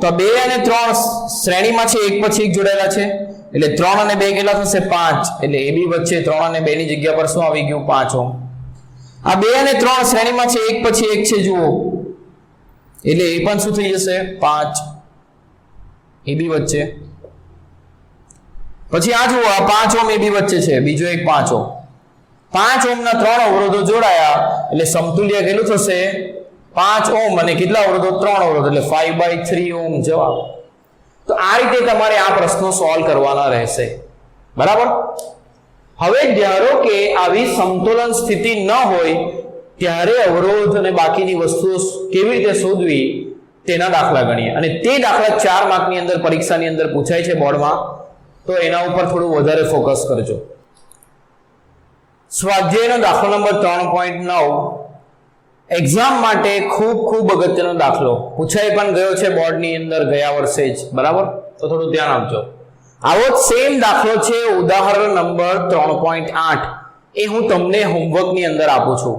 A: તો 2 અને 3 શ્રેણીમાં છે, એક પછી એક જોડાયેલા છે એટલે 3 અને 2 કેટલા થશે? 5. એટલે એ બી વચ્ચે 3 અને 2 ની જગ્યા પર શું આવી ગયું? 5 ઓહ્મ. આ 2 અને 3 શ્રેણીમાં છે, એક પછી એક છે, જુઓ એટલે એ પણ શું થઈ જશે? 5. એ બી વચ્ચે. પછી આ જુઓ, આ 5 ઓહ્મ એ બી વચ્ચે છે, બીજો એક 5 ઓહ્મ. 5 ઓહ્મના 3 અવરોધો જોડાયા એટલે સમતુલ્ય કેટલું થશે? 5 ઓહ્મ અને કેટલા અવરોધો? 3 અવરોધ એટલે 5/3 ઓહ્મ જવાબ. તો આ રીતે તમારે આ પ્રશ્નો સોલ્વ કરવાના રહેશે. બરાબર. હવે ધારો કે આવી સમતોલન સ્થિતિ ન હોય ત્યારે અવરોધ અને બાકીની વસ્તુઓ કેવી રીતે શોધવી તેના દાખલા ગણીએ. અને તે દાખલા 4 માર્કની અંદર પરીક્ષાની અંદર પૂછાય છે બોર્ડમાં, તો એના ઉપર થોડું વધારે ફોકસ કરજો. સ્વાધ્યાયનો દાખલો નંબર 3.9 એક્ઝામ માટે ખૂબ અગત્યનો દાખલો પૂછાઈ પણ ગયો છે બોર્ડની અંદર ગયા વર્ષે જ. બરાબર, તો થોડું ધ્યાન આપજો. આવો સેમ દાખલો છે ઉદાહરણ નંબર 3.8 એ હું તમને હોમવર્ક ની અંદર આપું છું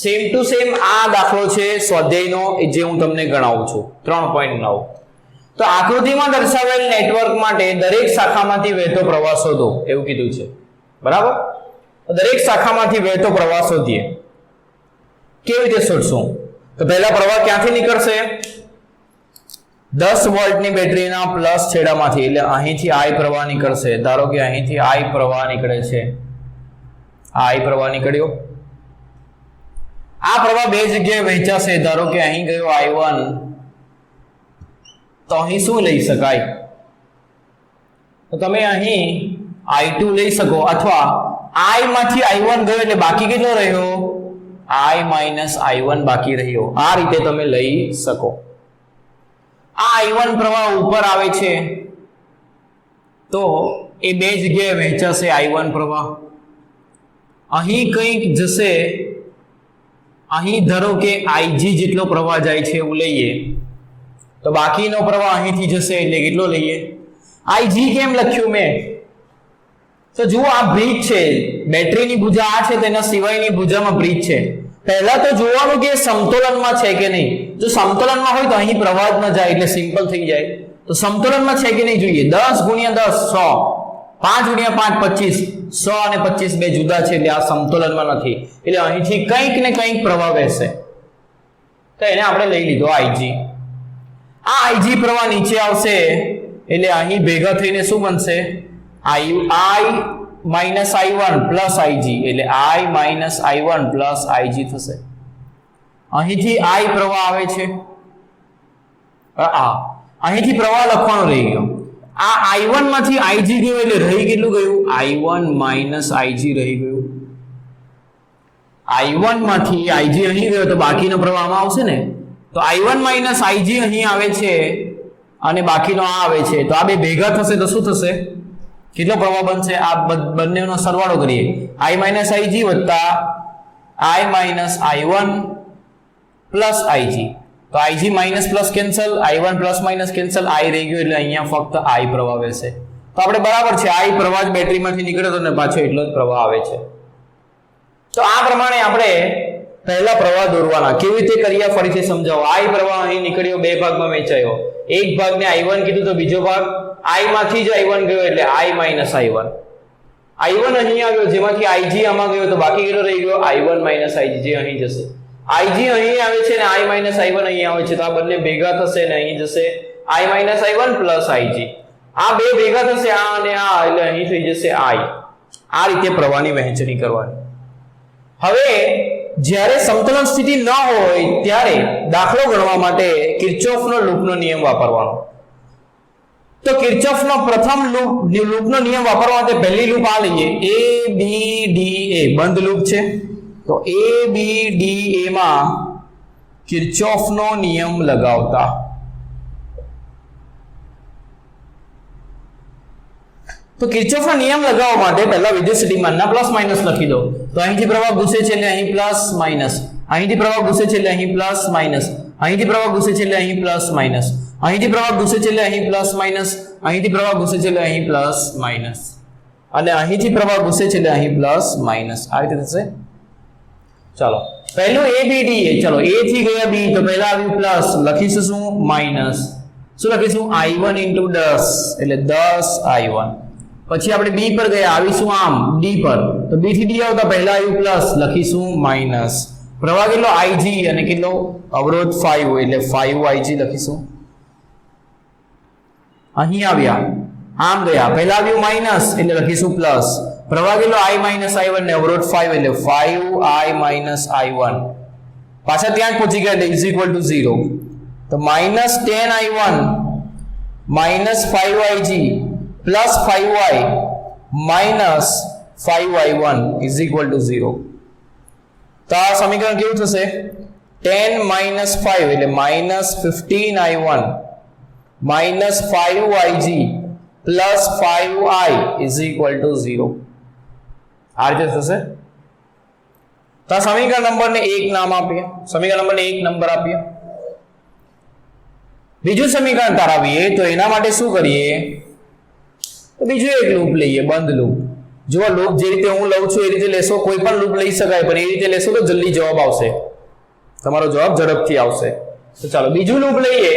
A: સેમ ટુ સેમ આ દાખલો છે સ્વાધ્યાયનો જે હું તમને ગણાવું છું 3.9 તો આકૃતિમાં દર્શાવેલ નેટવર્ક માટે દરેક શાખામાંથી વહેતો પ્રવાહ શોધો એવું કીધું છે બરાબર દરેક શાખામાંથી વહેતો પ્રવાહ શોધીએ કેવી રીતે શોધશું તો પહેલા પ્રવાહ ક્યાંથી નીકળશે 10 વોલ્ટની બેટરીના પ્લસ છેડામાંથી એટલે અહીંથી I પ્રવાહ નીકળશે ધારો કે અહીંથી I પ્રવાહ નીકળે છે I પ્રવાહ નીકળ્યો આ પ્રવાહ બે જગ્યાએ વહેંચાશે ધારો કે અહીં ગયો I1 તો અહીં શું લઈ શકાય તો તમે અહીં I2 લઈ શકો અથવા I માંથી I1 ગયો એટલે બાકી કેટલો રહ્યો I minus I1 બાકી રહ્યો આ રીતે તમે લઈ શકો આ I1 પ્રવાહ ઉપર આવે છે તો એ બે જગ્યાએ વહેંચાશે I1 પ્રવાહ અહીં કંઈક જશે અહીં ધારો કે IG જેટલો પ્રવાહ જાય છે એવું લઈએ તો બાકીનો પ્રવાહ અહીંથી જશે એટલે કેટલો લઈએ IG કેમ લખ્યું મેં તો જુઓ આ બ્રિજ છે બેટરીની ભુજા આ છે તેના સિવાયની ભુજામાં બ્રિજ છે પહેલા તો જોવાનું કે સમતોલનમાં છે કે નહીં જો સમતોલનમાં હોય તો અહીં પ્રવાહ ન જાય એટલે સિમ્પલ થઈ જાય તો સમતોલનમાં છે કે નહીં જોઈએ 10 × 10 100 5 × 5 25 100 અને 25 બે જુદા છે એટલે આ સમતોલનમાં નથી એટલે અહીંથી કંઈક ને કંઈક પ્રવાહ વહેશે તો એને આપણે લઈ લીધો IG આ IG પ્રવાહ નીચે આવશે એટલે અહીં ભેગા થઈને શું બનશે I minus I1 plus IG એટલે I minus I1 plus IG થશે અહીંથી I પ્રવાહ આવે છે અહીંથી પ્રવાહ લખવાનો રહી ગયો આ I1 માંથી IG ગયો એટલે રહી કેટલું ગયું I1 minus IG રહી ગયું I1 માંથી IG અહીં ગયો તો બાકીનો પ્રવાહ આમાં આવશે ને તો I1 minus IG અહીં આવે છે અને બાકીનો આ આવે છે તો આ બે ભેગા થશે તો શું થશે કેટલો પ્રવાહ બનશે આ બંનેનો સરવાળો કરીએ I minus IG વત્તા I minus I1 plus IG તો IG minus plus cancel I1 plus minus cancel I રહી ગયો એટલે અહીંયા ફક્ત I પ્રવાહ વહેશે તો આપણે બરાબર છે I પ્રવાહ જ બેટરીમાંથી નીકળ્યો તો ને પાછો એટલો જ પ્રવાહ આવે છે તો આ પ્રમાણે આપણે પહેલા પ્રવાહ દોરવાના કેવી રીતે કરીએ ફરીથી સમજાવો I પ્રવાહ અહીં નીકળ્યો બે ભાગમાં વહેંચાયો એક ભાગને I1 કીધું તો બીજો ભાગ I માંથી જ I1 ગયો એટલે I minus I1 I1 અહીં આવ્યો જેમાંથી IG આમાં ગયો તો બાકી કેટલો રહી ગયો I1 minus IG જે અહીં જશે IG અહીં આવે છે ને I minus I1 અહીં આવે છે તો આ બંને ભેગા થશે ને અહીં જશે I minus I1 plus IG આ બે ભેગા થશે આ અને આ એટલે અહીં થઈ જશે I આ રીતે પ્રવાહની વહેંચણી કરવાની હવે જ્યારે સમતોલન સ્થિતિ ન હોય ત્યારે દાખલો ગણવા માટે કિર્ચોફનો લૂપનો નિયમ વાપરવાનો તો કિર્ચોફનો પ્રથમ લૂપનો નિયમ વાપરવા માટે પહેલી લૂપ આ લઈએ A B D A બંધ લૂપ છે તો A B D A માં કિર્ચોફનો નિયમ લગાવતા તો કિર્ચોફનો નિયમ લગાવવા માટે પહેલા વિદ્યુત સ્થિતિમાનના પ્લસ માઈનસ લખી દો તો અહીંથી પ્રવાહ ઘૂસે છે એટલે અહીં પ્લસ માઈનસ અહીંથી પ્રવાહ ઘૂસે છે એટલે અહીં પ્લસ માઈનસ અહીંથી પ્રવાહ ઘૂસે છે એટલે અહીં પ્લસ માઈનસ અહીંથી પ્રવાહ ઘૂસે છે એટલે અહીં પ્લસ માઈનસ અહીંથી પ્રવાહ ઘૂસે છે એટલે અહીં પ્લસ માઈનસ અને અહીંથી પ્રવાહ ઘૂસે છે એટલે અહીં પ્લસ માઈનસ આ રીતે થશે ચાલો પહેલું A B D A ચલો A થી ગયા B તો પહેલા આવ્યું પ્લસ લખીશું શું માઈનસ શું લખીશું I1 * 10 એટલે 10 I1 પછી આપણે B પર ગયા આવીશું આમ D પર તો B થી D આવતા પહેલા આવ્યું પ્લસ લખીશું માઈનસ પ્રવાહ કેટલો IG અને કેટલો અવરોધ 5 એટલે 5 IG લખીશું અહીં આવ્યા આમ ગયા પહેલા આવ્યું માઈનસ એટલે લખીશું પ્લસ પ્રવાહ કેટલો I minus I1 ને અવરોધ 5 એટલે 5I minus I1 પાછા ત્યાં જ પહોંચી ગયા એટલે = 0 તો -10I1 -5IG plus 5y minus 5y1 is equal to 0 તો આ સમીકરણ કેવું થશે 10 minus 5 એટલે minus 15I1 minus 5yg plus 5i is equal to 0 આ રીતે થશે તો આ સમીકરણ નંબરને 1 નામ આપીએ સમીકરણ નંબરને 1 નંબર આપીએ બીજું સમીકરણ તારાવીએ તો એના માટે શું કરીએ તો બીજું એક લૂપ લઈએ, બંધ લૂપ. જો લૂપ જે રીતે હું લઉં છું એ રીતે લેશો, કોઈ પણ લૂપ લઈ શકાય, પણ એ રીતે લેશો તો જલ્દી જવાબ આવશે, તમારો જવાબ ઝડપથી આવશે. તો ચાલો બીજું લૂપ લઈએ,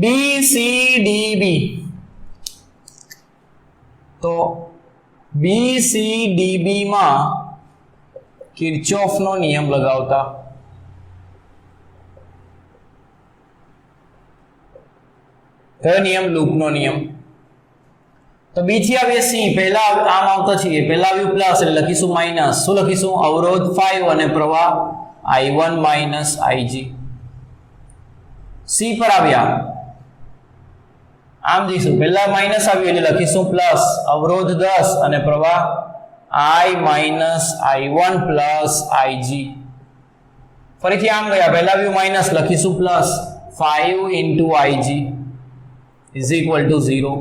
A: BCDB. તો BCDB માં કિર્ચોફનો નિયમ લગાવતા. કયો નિયમ? લૂપનો નિયમ. તો B થી આવે C, પહેલા આમ આવતા છીએ, પહેલા આવ્યું પ્લસ એટલે લખીશું માઈનસ. શું લખીશું? અવરોધ 5 અને પ્રવાહ I1 માઈનસ IG. C પર આવ્યા, આમ જઈશું, પહેલા માઈનસ આવ્યું એટલે લખીશું પ્લસ, અવરોધ 10 અને પ્રવાહ I minus I1 plus IG. ફરીથી આમ ગયા, પહેલા આવ્યું માઈનસ, લખીશું plus, 5 into IG is equal to 0.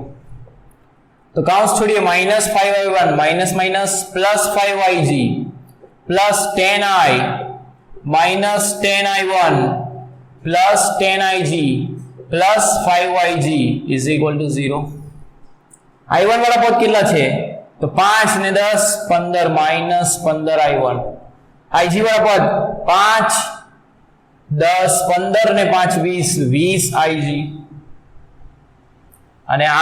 A: तो काउंस छोड़िए, minus 5i1 minus minus plus 5ig plus 10i minus 10i1 plus 10ig plus 5ig is equal to 0. i1 वाला पद कितना छे? तो 5 ने 10 15 माइनस 15i1. ig वाला पद 5 10 15 ने 5 20 20ig અને i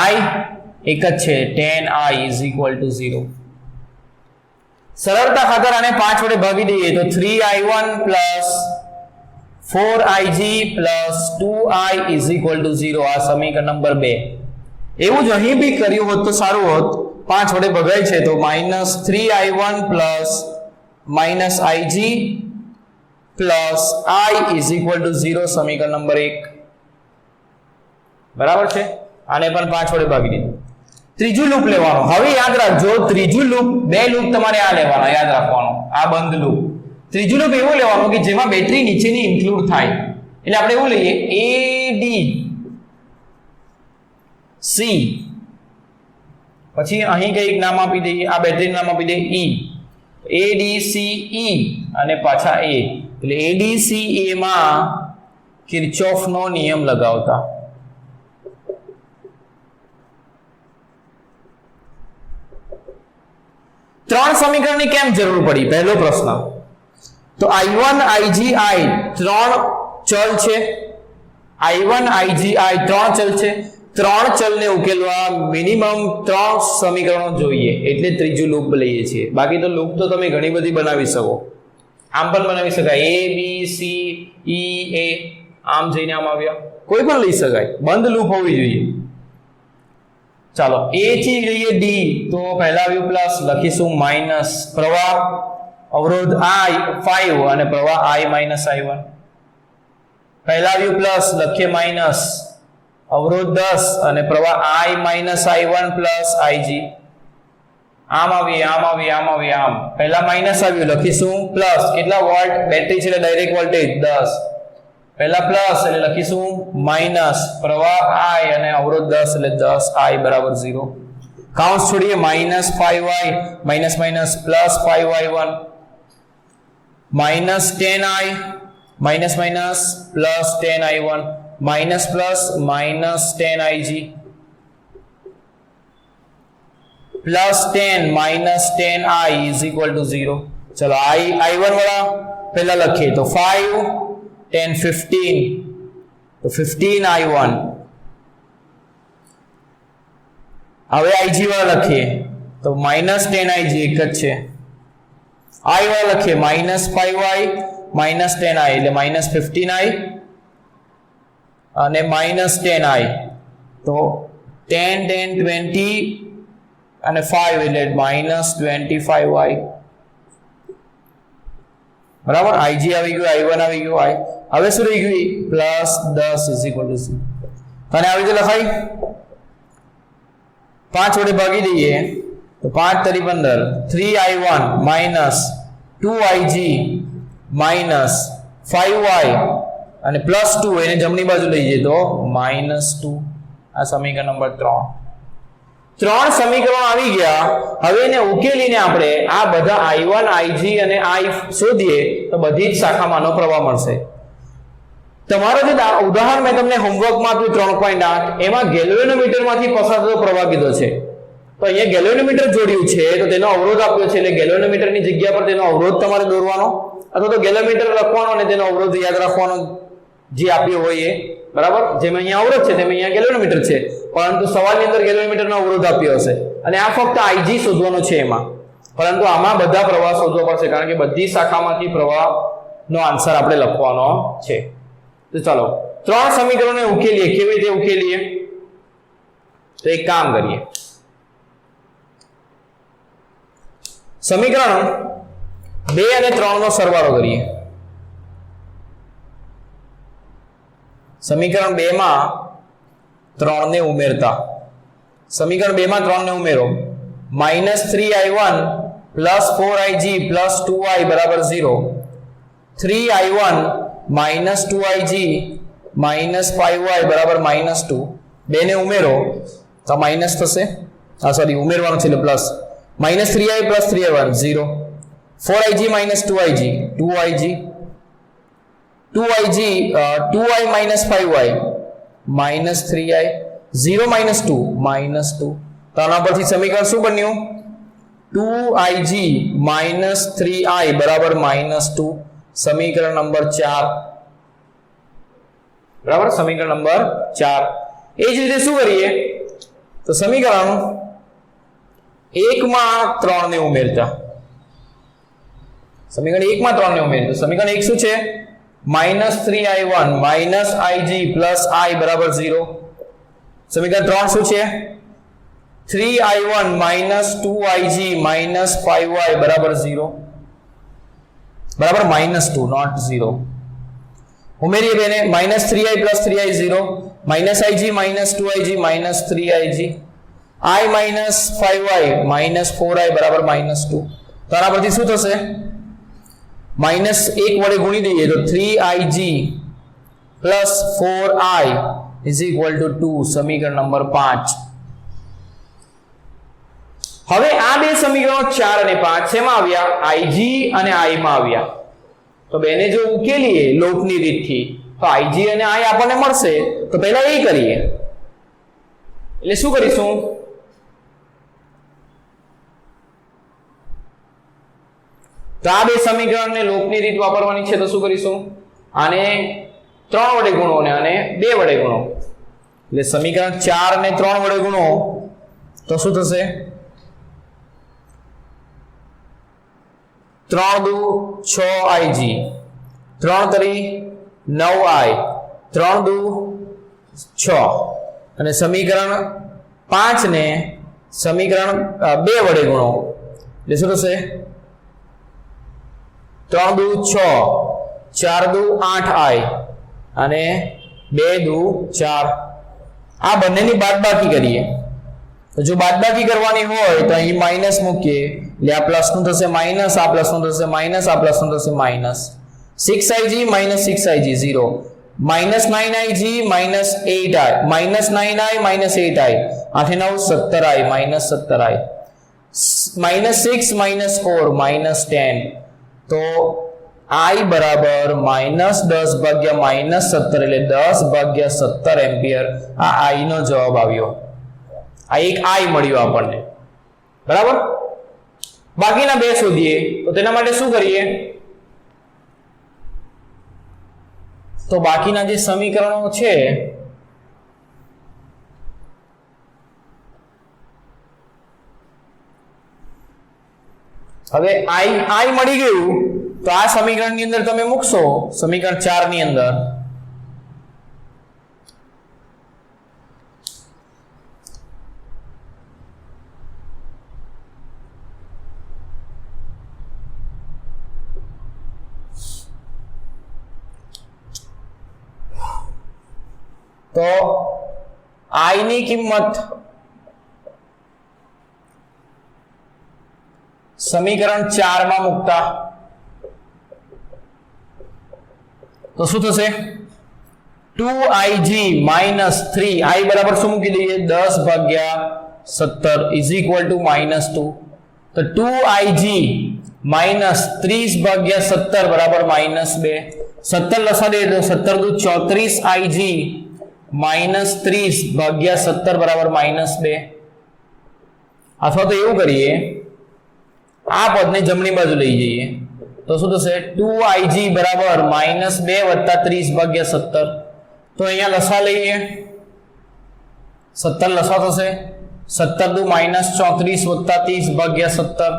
A: एक अच्छे 10i is equal to 0. सरलता खातर आने 5 वडे भागी दीए तो 3i1 plus 4ig plus 2i is equal to 0. आ समीकरण नंबर 2. એવું જ અહીં બી કર્યું હોત તો સારું હોત. 5 વડે ભગાય છે તો -3i1 plus -ig plus i is equal to 0 સમીકરણ નંબર 1. બરાબર છે? આને પણ 5 વડે ભાગી દીધું. ત્રીજું લૂપ લેવાનો. હવે યાદ રાખજો, ત્રીજું લૂપ, બે લૂપ તમારે આ લેવાના, યાદ રાખવાનો, આ બંધ લૂપ. ત્રીજું લૂપ એવું લેવાનું કે જેમાં બેટરી નીચેની ઇન્ક્લુડ થાય. એટલે આપણે એવું લઈએ ADC, પછી અહીં કઈક નામ આપી દઈએ, આ બેટરીનું નામ આપી દઈએ E, ADCE અને પાછા A. એટલે ADCE માં કિર્ચોફનો નિયમ લગાવતા. ત્રણ સમીકરણની કેમ જરૂર પડી? પહેલો પ્રશ્ન. તો I1 IG I ત્રણ ચલ છે, I1 IG I ત્રણ ચલ છે. ત્રણ ચલને ઉકેલવા મિનિમમ 3 સમીકરણો જોઈએ, એટલે ત્રીજું લૂપ લઈએ છીએ. બાકી તો લૂપ તો તમે ઘણી બધી બનાવી શકો, આમ પણ બનાવી શકાય, A B C E A, આમ જઈને આમ આવ્યા, કોઈ પણ લઈ શકાય, બંધ લૂપ હોવી જોઈએ. ચાલો A થી લઈએ D, તો પહેલા આવ્યું પ્લસ, લખીશું માઈનસ, પ્રવાહ અવરોધ I 5 અને પ્રવાહ I માઈનસ I1. પહેલા આવ્યું પ્લસ, લખીએ માઈનસ, અવરોધ 10 અને પ્રવાહ I minus I1 plus IG. આમ આવી આમ આવી આમ આવી આમ, પહેલા માઈનસ આવ્યું, લખીશું પ્લસ, કેટલા વોલ્ટ બેટરી છે એટલે ડાયરેક્ટ વોલ્ટેજ 10, પહેલા પ્લસ એટલે લખીશું માઈનસ, પ્રવાહ I અને અવરોધ 10 એટલે 10i બરાબર 0. કાઉન્સ છોડીએ, minus 5i minus minus plus 5i1 minus 10i minus minus plus 10i1 minus plus minus 10ig plus 10 minus 10i is equal to 0. चलो i1 वाला पहला लखिए, तो 5 10 15, तो 15i1. હવે ig वाला લખીએ તો માઈનસ 10ig એક જ છે. i वाला લખીએ માઈનસ 5i માઈનસ 10i એટલે માઈનસ 15i અને માઈનસ 10i, તો 10 10 20 અને 5 એટલે માઈનસ 25i. બરાબર? ig આવી ગયું, i1 આવી ગયું, i. હવે શું રહી ગયું? Plus 10 is equal to 0. તને આવી રીતે લખાય? 5 વડે ભાગી દઈએ તો 5 તરી 15, 3i1 minus 2ig minus 5i અને પ્લસ 2 એને જમણી બાજુ લઈ જઈએ તો માઈનસ 2. આ સમીકરણ નંબર 3. 3 સમીકરણો આવી ગયા. હવે એને ઉકેલીને આપણે આ બધા I1 IG અને I શોધીએ તો બધી જ શાખામાંનો પ્રવાહ મળશે. તમારો જે ઉદાહરણ મેં તમને હોમવર્કમાં આપ્યું 3.8 એમાં ગેલ્વેનોમીટરમાંથી પસાર થતો પ્રવાહ કીધો છે. તો અહીંયા ગેલ્વેનોમીટર જોડ્યું છે તો તેનો અવરોધ આપ્યો છે એટલે ગેલ્વેનોમીટરની જગ્યા પર તેનો અવરોધ તમારે દોરવાનો અથવા તો ગેલ્વેનોમીટર લખવાનો અને તેનો અવરોધ યાદ રાખવાનો જે આપ્યો હોય એ. બરાબર, જેમ અહીંયા અવરોધ છે તેમ અહીંયા ગેલ્વેનોમીટર છે, પરંતુ સવાલની અંદર ગેલ્વેનોમીટરનો અવરોધ આપ્યો હશે અને આ ફક્ત Ig શોધવાનો છે એમાં, પરંતુ આમાં બધા પ્રવાહ શોધવો પડશે કારણ કે બધી શાખામાંથી પ્રવાહનો આન્સર આપણે લખવાનો છે. તો ચાલો 3 સમીકરણોને ઉકેલીએ. કેવી રીતે ઉકેલીએ? તો એક કામ કરીએ, સમીકરણ 2 અને 3 નો સરવાળો કરીએ. સમીકરણ 2 માં 3 ને ઉમેરતા, સમીકરણ 2 માં 3 ને ઉમેરો, -3i1 + 4ig + 2i = 0, 3i1 - 2ig - 5y = -2. 2 ને ઉમેરો તો માઇનસ થશે, સોરી ઉમેરવાનું છે એટલે plus, -3i + 3i1 0, 4ig - 2ig 2ig 2ig 2i - 5y -3i 0 - 2 -2. તો આના પરથી સમીકરણ શું બન્યું? 2ig - 3i = -2. સમીકરણ નંબર 4. બરાબર, સમીકરણ નંબર 4. એ જ રીતે શું કરીએ તો સમીકરણ 1 માં 3 ને ઉમેરતા, સમીકરણ 1 માં 3 ને ઉમેરતા, સમીકરણ 1 શું છે? -3i1 - ig + i = 0. સમીકરણ 3 શું છે? 3i1 - 2ig - 5y = 0. બરાબર, -2 નોટ 0. ઉમેરીએ બેને, -3i + 3i 0, -ig - 2ig - 3ig, i - 5y - 4i = -2. તો આના પરથી શું થશે? -1 વડે ગુણી દઈએ તો 3ig + 4i = 2. સમીકરણ નંબર 5. હવે આ બે સમીકરણો 4 અને 5 શેમાં આવ્યા? ig અને i માં આવ્યા. તો બેને જો ઉકેલીએ લોપની રીતથી તો ig અને i આપણને મળશે. તો પહેલા એ કરીએ, એટલે શું કરીશું? તો આ બે સમીકરણને લોપની રીત વાપરવાની છે. તો શું કરીશું? આને 3 વડે ગુણો અને આને 2 વડે ગુણો, એટલે સમીકરણ 4 ને 3 વડે ગુણો તો શું થશે? 3 દુ 6ig, 3 તરી 9i, 3 દુ 6, અને સમીકરણ 5 ને સમીકરણ 2 વડે ગુણો એટલે શું થશે? 3 દુ 6, 4 દુ 8i અને 2 દુ 4. આ બંનેની બાદબાકી કરીએ. તો જો બાદબાકી કરવાની હોય તો અહીં માઈનસ મૂકીએ એટલે આ પ્લસ નું થશે માઈનસ, આ પ્લસ નું થશે માઈનસ, આ પ્લસ નું થશે minus. 6ig - 6ig 0, -9ig - 8i, -9i - 8i, 8 9 17i -17i, -6 - 4 -10. તો i બરાબર -10 ભાગ્યા -17 એટલે 10 ભાગ્યા 17 એમ્પિયર. આ i નો જવાબ આવ્યો. આ એક i મળ્યો આપણને. બરાબર, બાકીના બે શોધીએ. તો તેના માટે શું કરીએ? તો બાકીના જે સમીકરણો છે હવે i મળી ગયું તો આ સમીકરણની અંદર તમે મૂકશો, સમીકરણ 4 ની અંદર. તો i ની કિંમત સમીકરણ 4 માં મૂકતા તો શું થશે? 2ig - 3, i બરાબર શું મૂકી દઈએ? 10 ભાગ્યા 17 = -2. તો 2ig - 30 ભાગ્યા 17 બરાબર -2. 17 લસા દે તો 17 દુ 34 IG -30 ભાગ્યા 17 બરાબર -2. અથવા તો એવું કરીએ, આ પદને જમણી બાજુ લઈ જઈએ તો શું થશે? 2IG બરાબર -2 વત્તા 30 ભાગ્યા 17. તો અહીંયા લસા લઈએ, 17 લસા થશે, 17 દુ -34 વત્તા 30 ભાગ્યા 17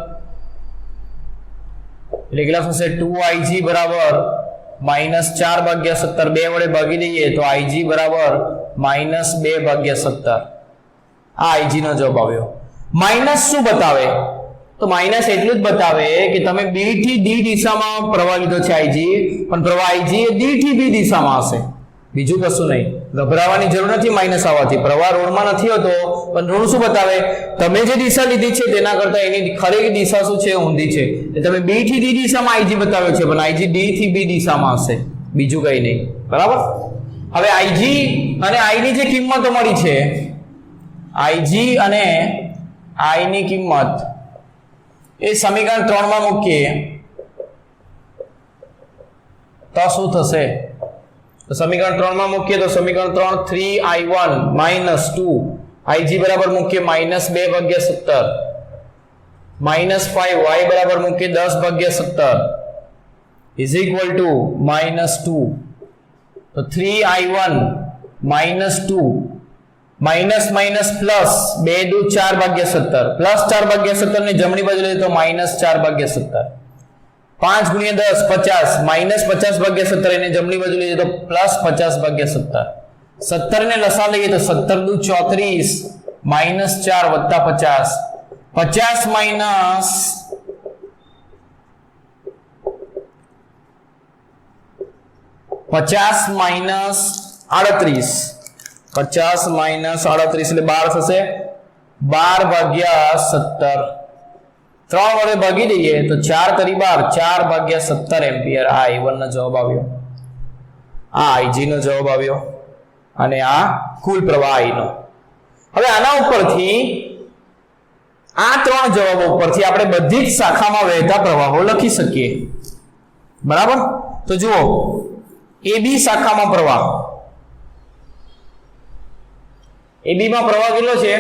A: એટલે કેટલા થશે? 2IG બરાબર -4 ભાગ્યા 17. 2 વડે ભાગી દઈએ તો IG બરાબર -2 ભાગ્યા 17. આ IG નો જવાબ આવ્યો. માઇનસ શું બતાવે? તો માઇનસ એટલું જ બતાવે કે તમે B થી D દિશામાં પ્રવાહ લીધો છે IG, પણ પ્રવાહ IG એ D થી B દિશામાં હશે, બીજું કશું નહીં. ગભરાવાની જરૂર નથી માઇનસ આવવાથી. પ્રવાહ રોડમાં નથી હોતો, પણ રોડ શું બતાવે? તમે જે દિશા લીધી છે તેના કરતા એની ખરેખર દિશા શું છે? ઊંધી છે. એટલે તમે B થી D દિશામાં IG બતાવ્યો છે, પણ IG D થી B દિશામાં હશે, બીજું કંઈ નહીં. બરાબર? હવે IG અને I ની જે કિંમતો મળી છે, IG અને I ની કિંમત એ સમીકરણ 3 માં મૂકીએ તો શું થશે? તો સમીકરણ 3 માં મૂકીએ તો સમીકરણ 3 3I1 - 2 IG બરાબર મૂકીએ -2 ભાગ્યા 17 -5Y બરાબર મૂકીએ 10 ભાગ્યા 17 ઇઝ ઇક્વલ ટુ -2. તો 3I1 -2 માઇનસ માઇનસ પ્લસ 2 દુ 4 ભાગ્યા 17 પ્લસ 4 ભાગ્યા 17 ને જમણી બાજુ લઈએ તો -4 ભાગ્યા 17. 5 ગુણ્યા 10 50 -50 ભાગ્યા 17 એને જમણી બાજુ લઈએ તો +50 ભાગ્યા 17. 17 ને લસા લઈએ તો 17 દુ 34 -4 વત્તા 50 50 માઇનસ 38 50 માઇનસ 38 એટલે 12 થશે. 12 ભાગ્યા 17 3 વડે ભાગી દઈએ તો 4 કરી 12 4 ભાગ્યા 17 એમ્પિયર. આ I1 નો જવાબ આવ્યો, આ IG નો જવાબ આવ્યો અને આ કુલ પ્રવાહ I નો. હવે આના ઉપરથી આ ત્રણ જવાબો ઉપરથી આપણે બધી જ શાખામાં વહેતા પ્રવાહો લખી શકીએ. બરાબર? તો જુઓ, AB શાખામાં પ્રવાહ, AB માં પ્રવાહ કેટલો છે?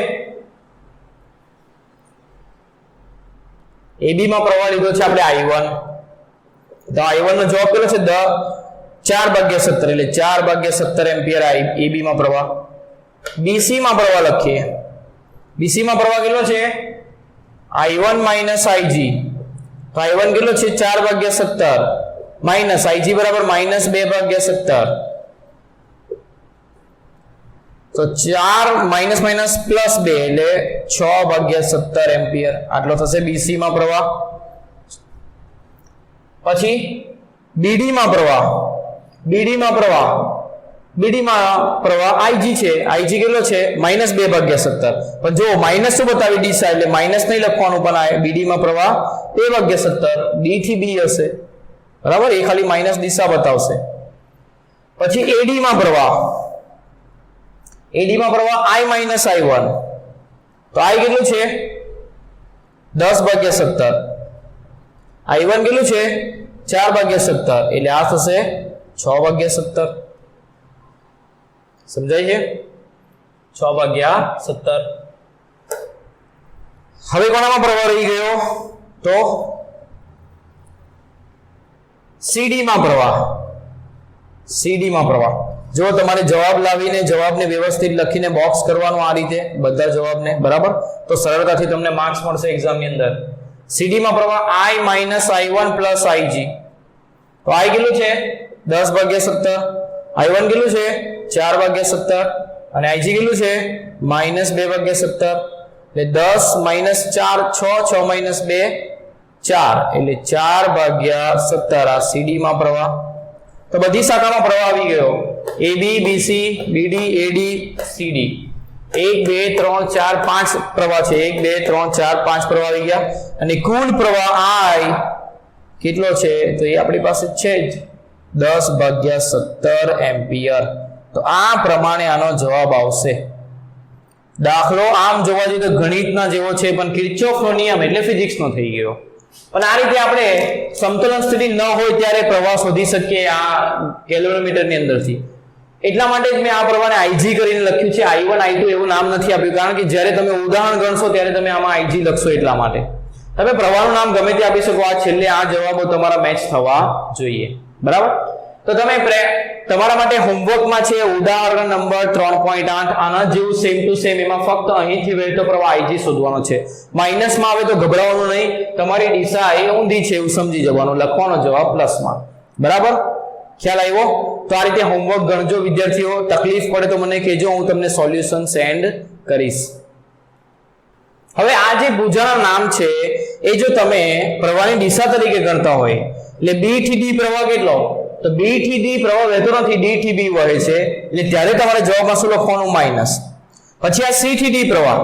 A: AB માં પ્રવાહ લીધો છે આપણે I1. તો I1 નો જવાબ કેટલો છે? 4 ભાગ્યા 17 એટલે 4 ભાગ્યા 17 એમ્પિયર AB માં પ્રવાહ. BC માં પ્રવાહ લખીએ. BC માં પ્રવાહ કેટલો છે? I1 minus IG. તો I1 કેટલો છે? 4 ભાગ્યા 17 માઇનસ IG બરાબર -2 ભાગ્યા 17. તો 4 માઇનસ માઇનસ પ્લસ 2 એટલે 6 ભાગ્યા 17 એમ્પિયર. આટલો થશે BC માં પ્રવાહ. પછી BD માં પ્રવાહ, BD માં પ્રવાહ IG છે. IG કેટલો છે? -2 ભાગ્યા 17. પણ જો માઇનસ શું બતાવી દિશા, એટલે માઇનસ નહીં લખવાનું, પણ BD માં પ્રવાહ 2 ભાગ્યા 17 D થી B હશે. બરાબર? એ ખાલી માઇનસ દિશા બતાવશે. પછી AD માં પ્રવાહ, AD માં પ્રવાહ I માઇનસ I1. તો I કેટલું છે? 10 ભાગ્યા 17. I1 કેટલું છે? 4 ભાગ્યા 17 એટલે આ થશે 6 ભાગ્યા 17. સમજાય છે? 6 ભાગ્યા 17. હવે કોનામાં પ્રવાહ રહી ગયો? તો CD માં પ્રવાહ. CD માં પ્રવાહ. જો તમારે જવાબ લાવીને જવાબને વ્યવસ્થિત લખીને બોક્સ કરવાનું આ રીતે બધા જવાબને, બરાબર, તો સરળતાથી તમને માર્ક્સ મળશે એક્ઝામની અંદર. CD માં પ્રવાહ I minus I1 plus IG. તો I કેટલું છે? 10 ભાગ્યા 17. I1 કેટલું છે? 4 ભાગ્યા 17 અને IG કેટલું છે? -2 ભાગ્યા 17. એટલે 10 માઇનસ 4 6 6 માઇનસ 2 4 એટલે 4 ભાગ્યા 17. આ CD માં પ્રવાહ. તો બધી શાખામાં પ્રવાહ આવી ગયો. AB BC BD AD CD 1 2 3 4 5 પ્રવાહ છે. 1 2 3 4 5 પ્રવાહ આવી ગયા અને કુલ પ્રવાહ I કેટલો છે? તો એ આપણી પાસે છે જ 10 ભાગ્યા 17 એમ્પિયર. તો આ પ્રમાણે આનો જવાબ આવશે. દાખલો આમ જોવા જઈએ તો ગણિતના જેવો છે, પણ કિર્ચોફનો નિયમ એટલે ફિઝિક્સનો થઈ ગયો. પણ આ રીતે આપણે સમતોલન સ્થિતિ ન હોય ત્યારે પ્રવાહ શોધી શકીએ આ કેલોરીમીટરની અંદરથી. એટલા માટે જ મેં આ પ્રમાણે આઈજી કરીને લખ્યું છે. I1 I2 એવું નામ નથી આપ્યું, કારણ કે જ્યારે તમે ઉદાહરણ ગણશો ત્યારે તમે આમાં આઈજી લખશો એટલા માટે. તમે પ્રવાહનું નામ ગમે તે આપી શકો. આ છેલ્લે આ જવાબો તમારા મેચ થવા જોઈએ. બરાબર? તો તમે તમારા માટે હોમવર્કમાં છે ઉદાહરણ નંબર 3.8 આના જેવું સેમ ટુ સેમ. એમાં ફક્ત અહીંથી વહેતો પ્રવાહ આઈજી શોધવાનો છે. માઇનસમાં આવે તો ગભરાવાનું નહીં. તમારી દિશા એ ઊંધી છે એવું સમજી જવાનું. લખવાનો જવાબ પ્લસમાં. બરાબર? ખ્યાલ આવ્યો? તો આ રીતે હોમવર્ક ગણજો વિદ્યાર્થીઓ. તકલીફ પડે તો મને કહેજો, હું તમને સોલ્યુશન સેન્ડ કરીશ. હવે આ જે ભુજાના નામ છે એ જો તમે પ્રવાહની દિશા તરીકે ગણતા હોય, એટલે B થી D પ્રવાહ કેટલો? તો B થી D પ્રવાહ વહેતો નથી, D થી B વહે છે, એટલે ત્યારે તમારે જવાબમાં શું લખવાનું? માઇનસ. પછી આ C થી D પ્રવાહ,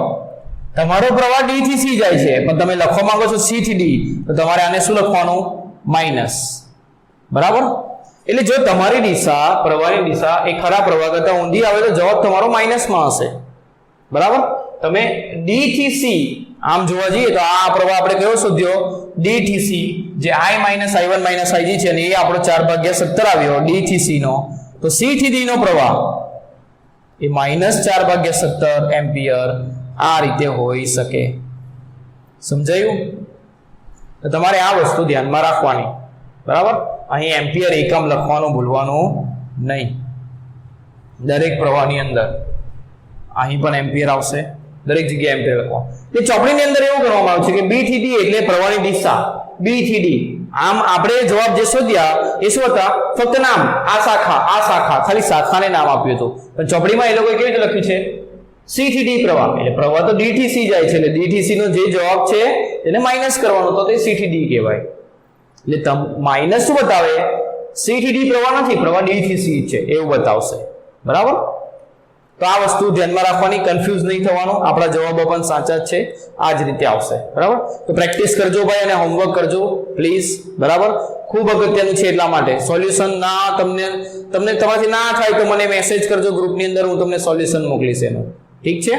A: તમારો પ્રવાહ D થી C જાય છે, પણ તમે લખવા માંગો છો C થી D, તો તમારે આને શું લખવાનું? માઇનસ. બરાબર? એટલે જો તમારી દિશા, પ્રવાહની દિશા એ ખરા પ્રવાહ કરતા ઊંધી આવે તો જવાબ તમારો માઇનસમાં હશે. બરાબર? તમે D થી C આમ જોવા જઈએ તો આ પ્રવાહ આપણે કયો શોધ્યો? D થી C, જે I - I1 - Ig છે, અને એ આપણો 4/17 આવ્યો D થી C નો. તો C થી D નો પ્રવાહ એ -4/17 એમ્પિયર આ રીતે હોઈ શકે. સમજાયું? તો તમારે આ વસ્તુ ધ્યાનમાં રાખવાની. બરાબર? અહીં એમ્પિયર એકમ લખવાનું ભૂલવાનું નહીં. દરેક પ્રવાહની અંદર અહીં પણ એમ્પિયર આવશે, દરેક જગ્યાએ એમ્પિયર લખવાનું. એ ચોપડીની અંદર એવું કરવામાં આવે છે કે B થી D એટલે પ્રવાહની દિશા B થી D. આમ આપણે જવાબ જે શોધ્યા એ શું હતા? ફક્ત નામ, આ શાખા, ખાલી શાખાને નામ આપ્યું હતું. પણ ચોપડીમાં એ લોકોએ કેવી રીતે લખ્યું છે? C થી D પ્રવાહ, એટલે પ્રવાહ તો D થી C જાય છે, એટલે D થી C નો જે જવાબ છે એને માઇનસ કરવાનો, તો તે C થી D કહેવાય. એટલે માઇનસ શું બતાવે? C થી D પ્રવાહ નથી, પ્રવાહ D થી C છે એવું બતાવશે. બરાબર? તો આ વસ્તુ ધ્યાનમાં રાખવાની, કન્ફ્યુઝ નહીં થવાનું. આપણા જવાબો પણ સાચા જ છે, આ જ રીતે આવશે. બરાબર? તો પ્રેક્ટિસ કરજો ભાઈ, અને હોમવર્ક કરજો પ્લીઝ. બરાબર? ખૂબ અગત્યનું છે. એટલા માટે સોલ્યુશન ના તમને તમારાથી ના થાય તો મને મેસેજ કરજો ગ્રુપની અંદર, હું તમને સોલ્યુશન મોકલીશ એનું. ઠીક છે?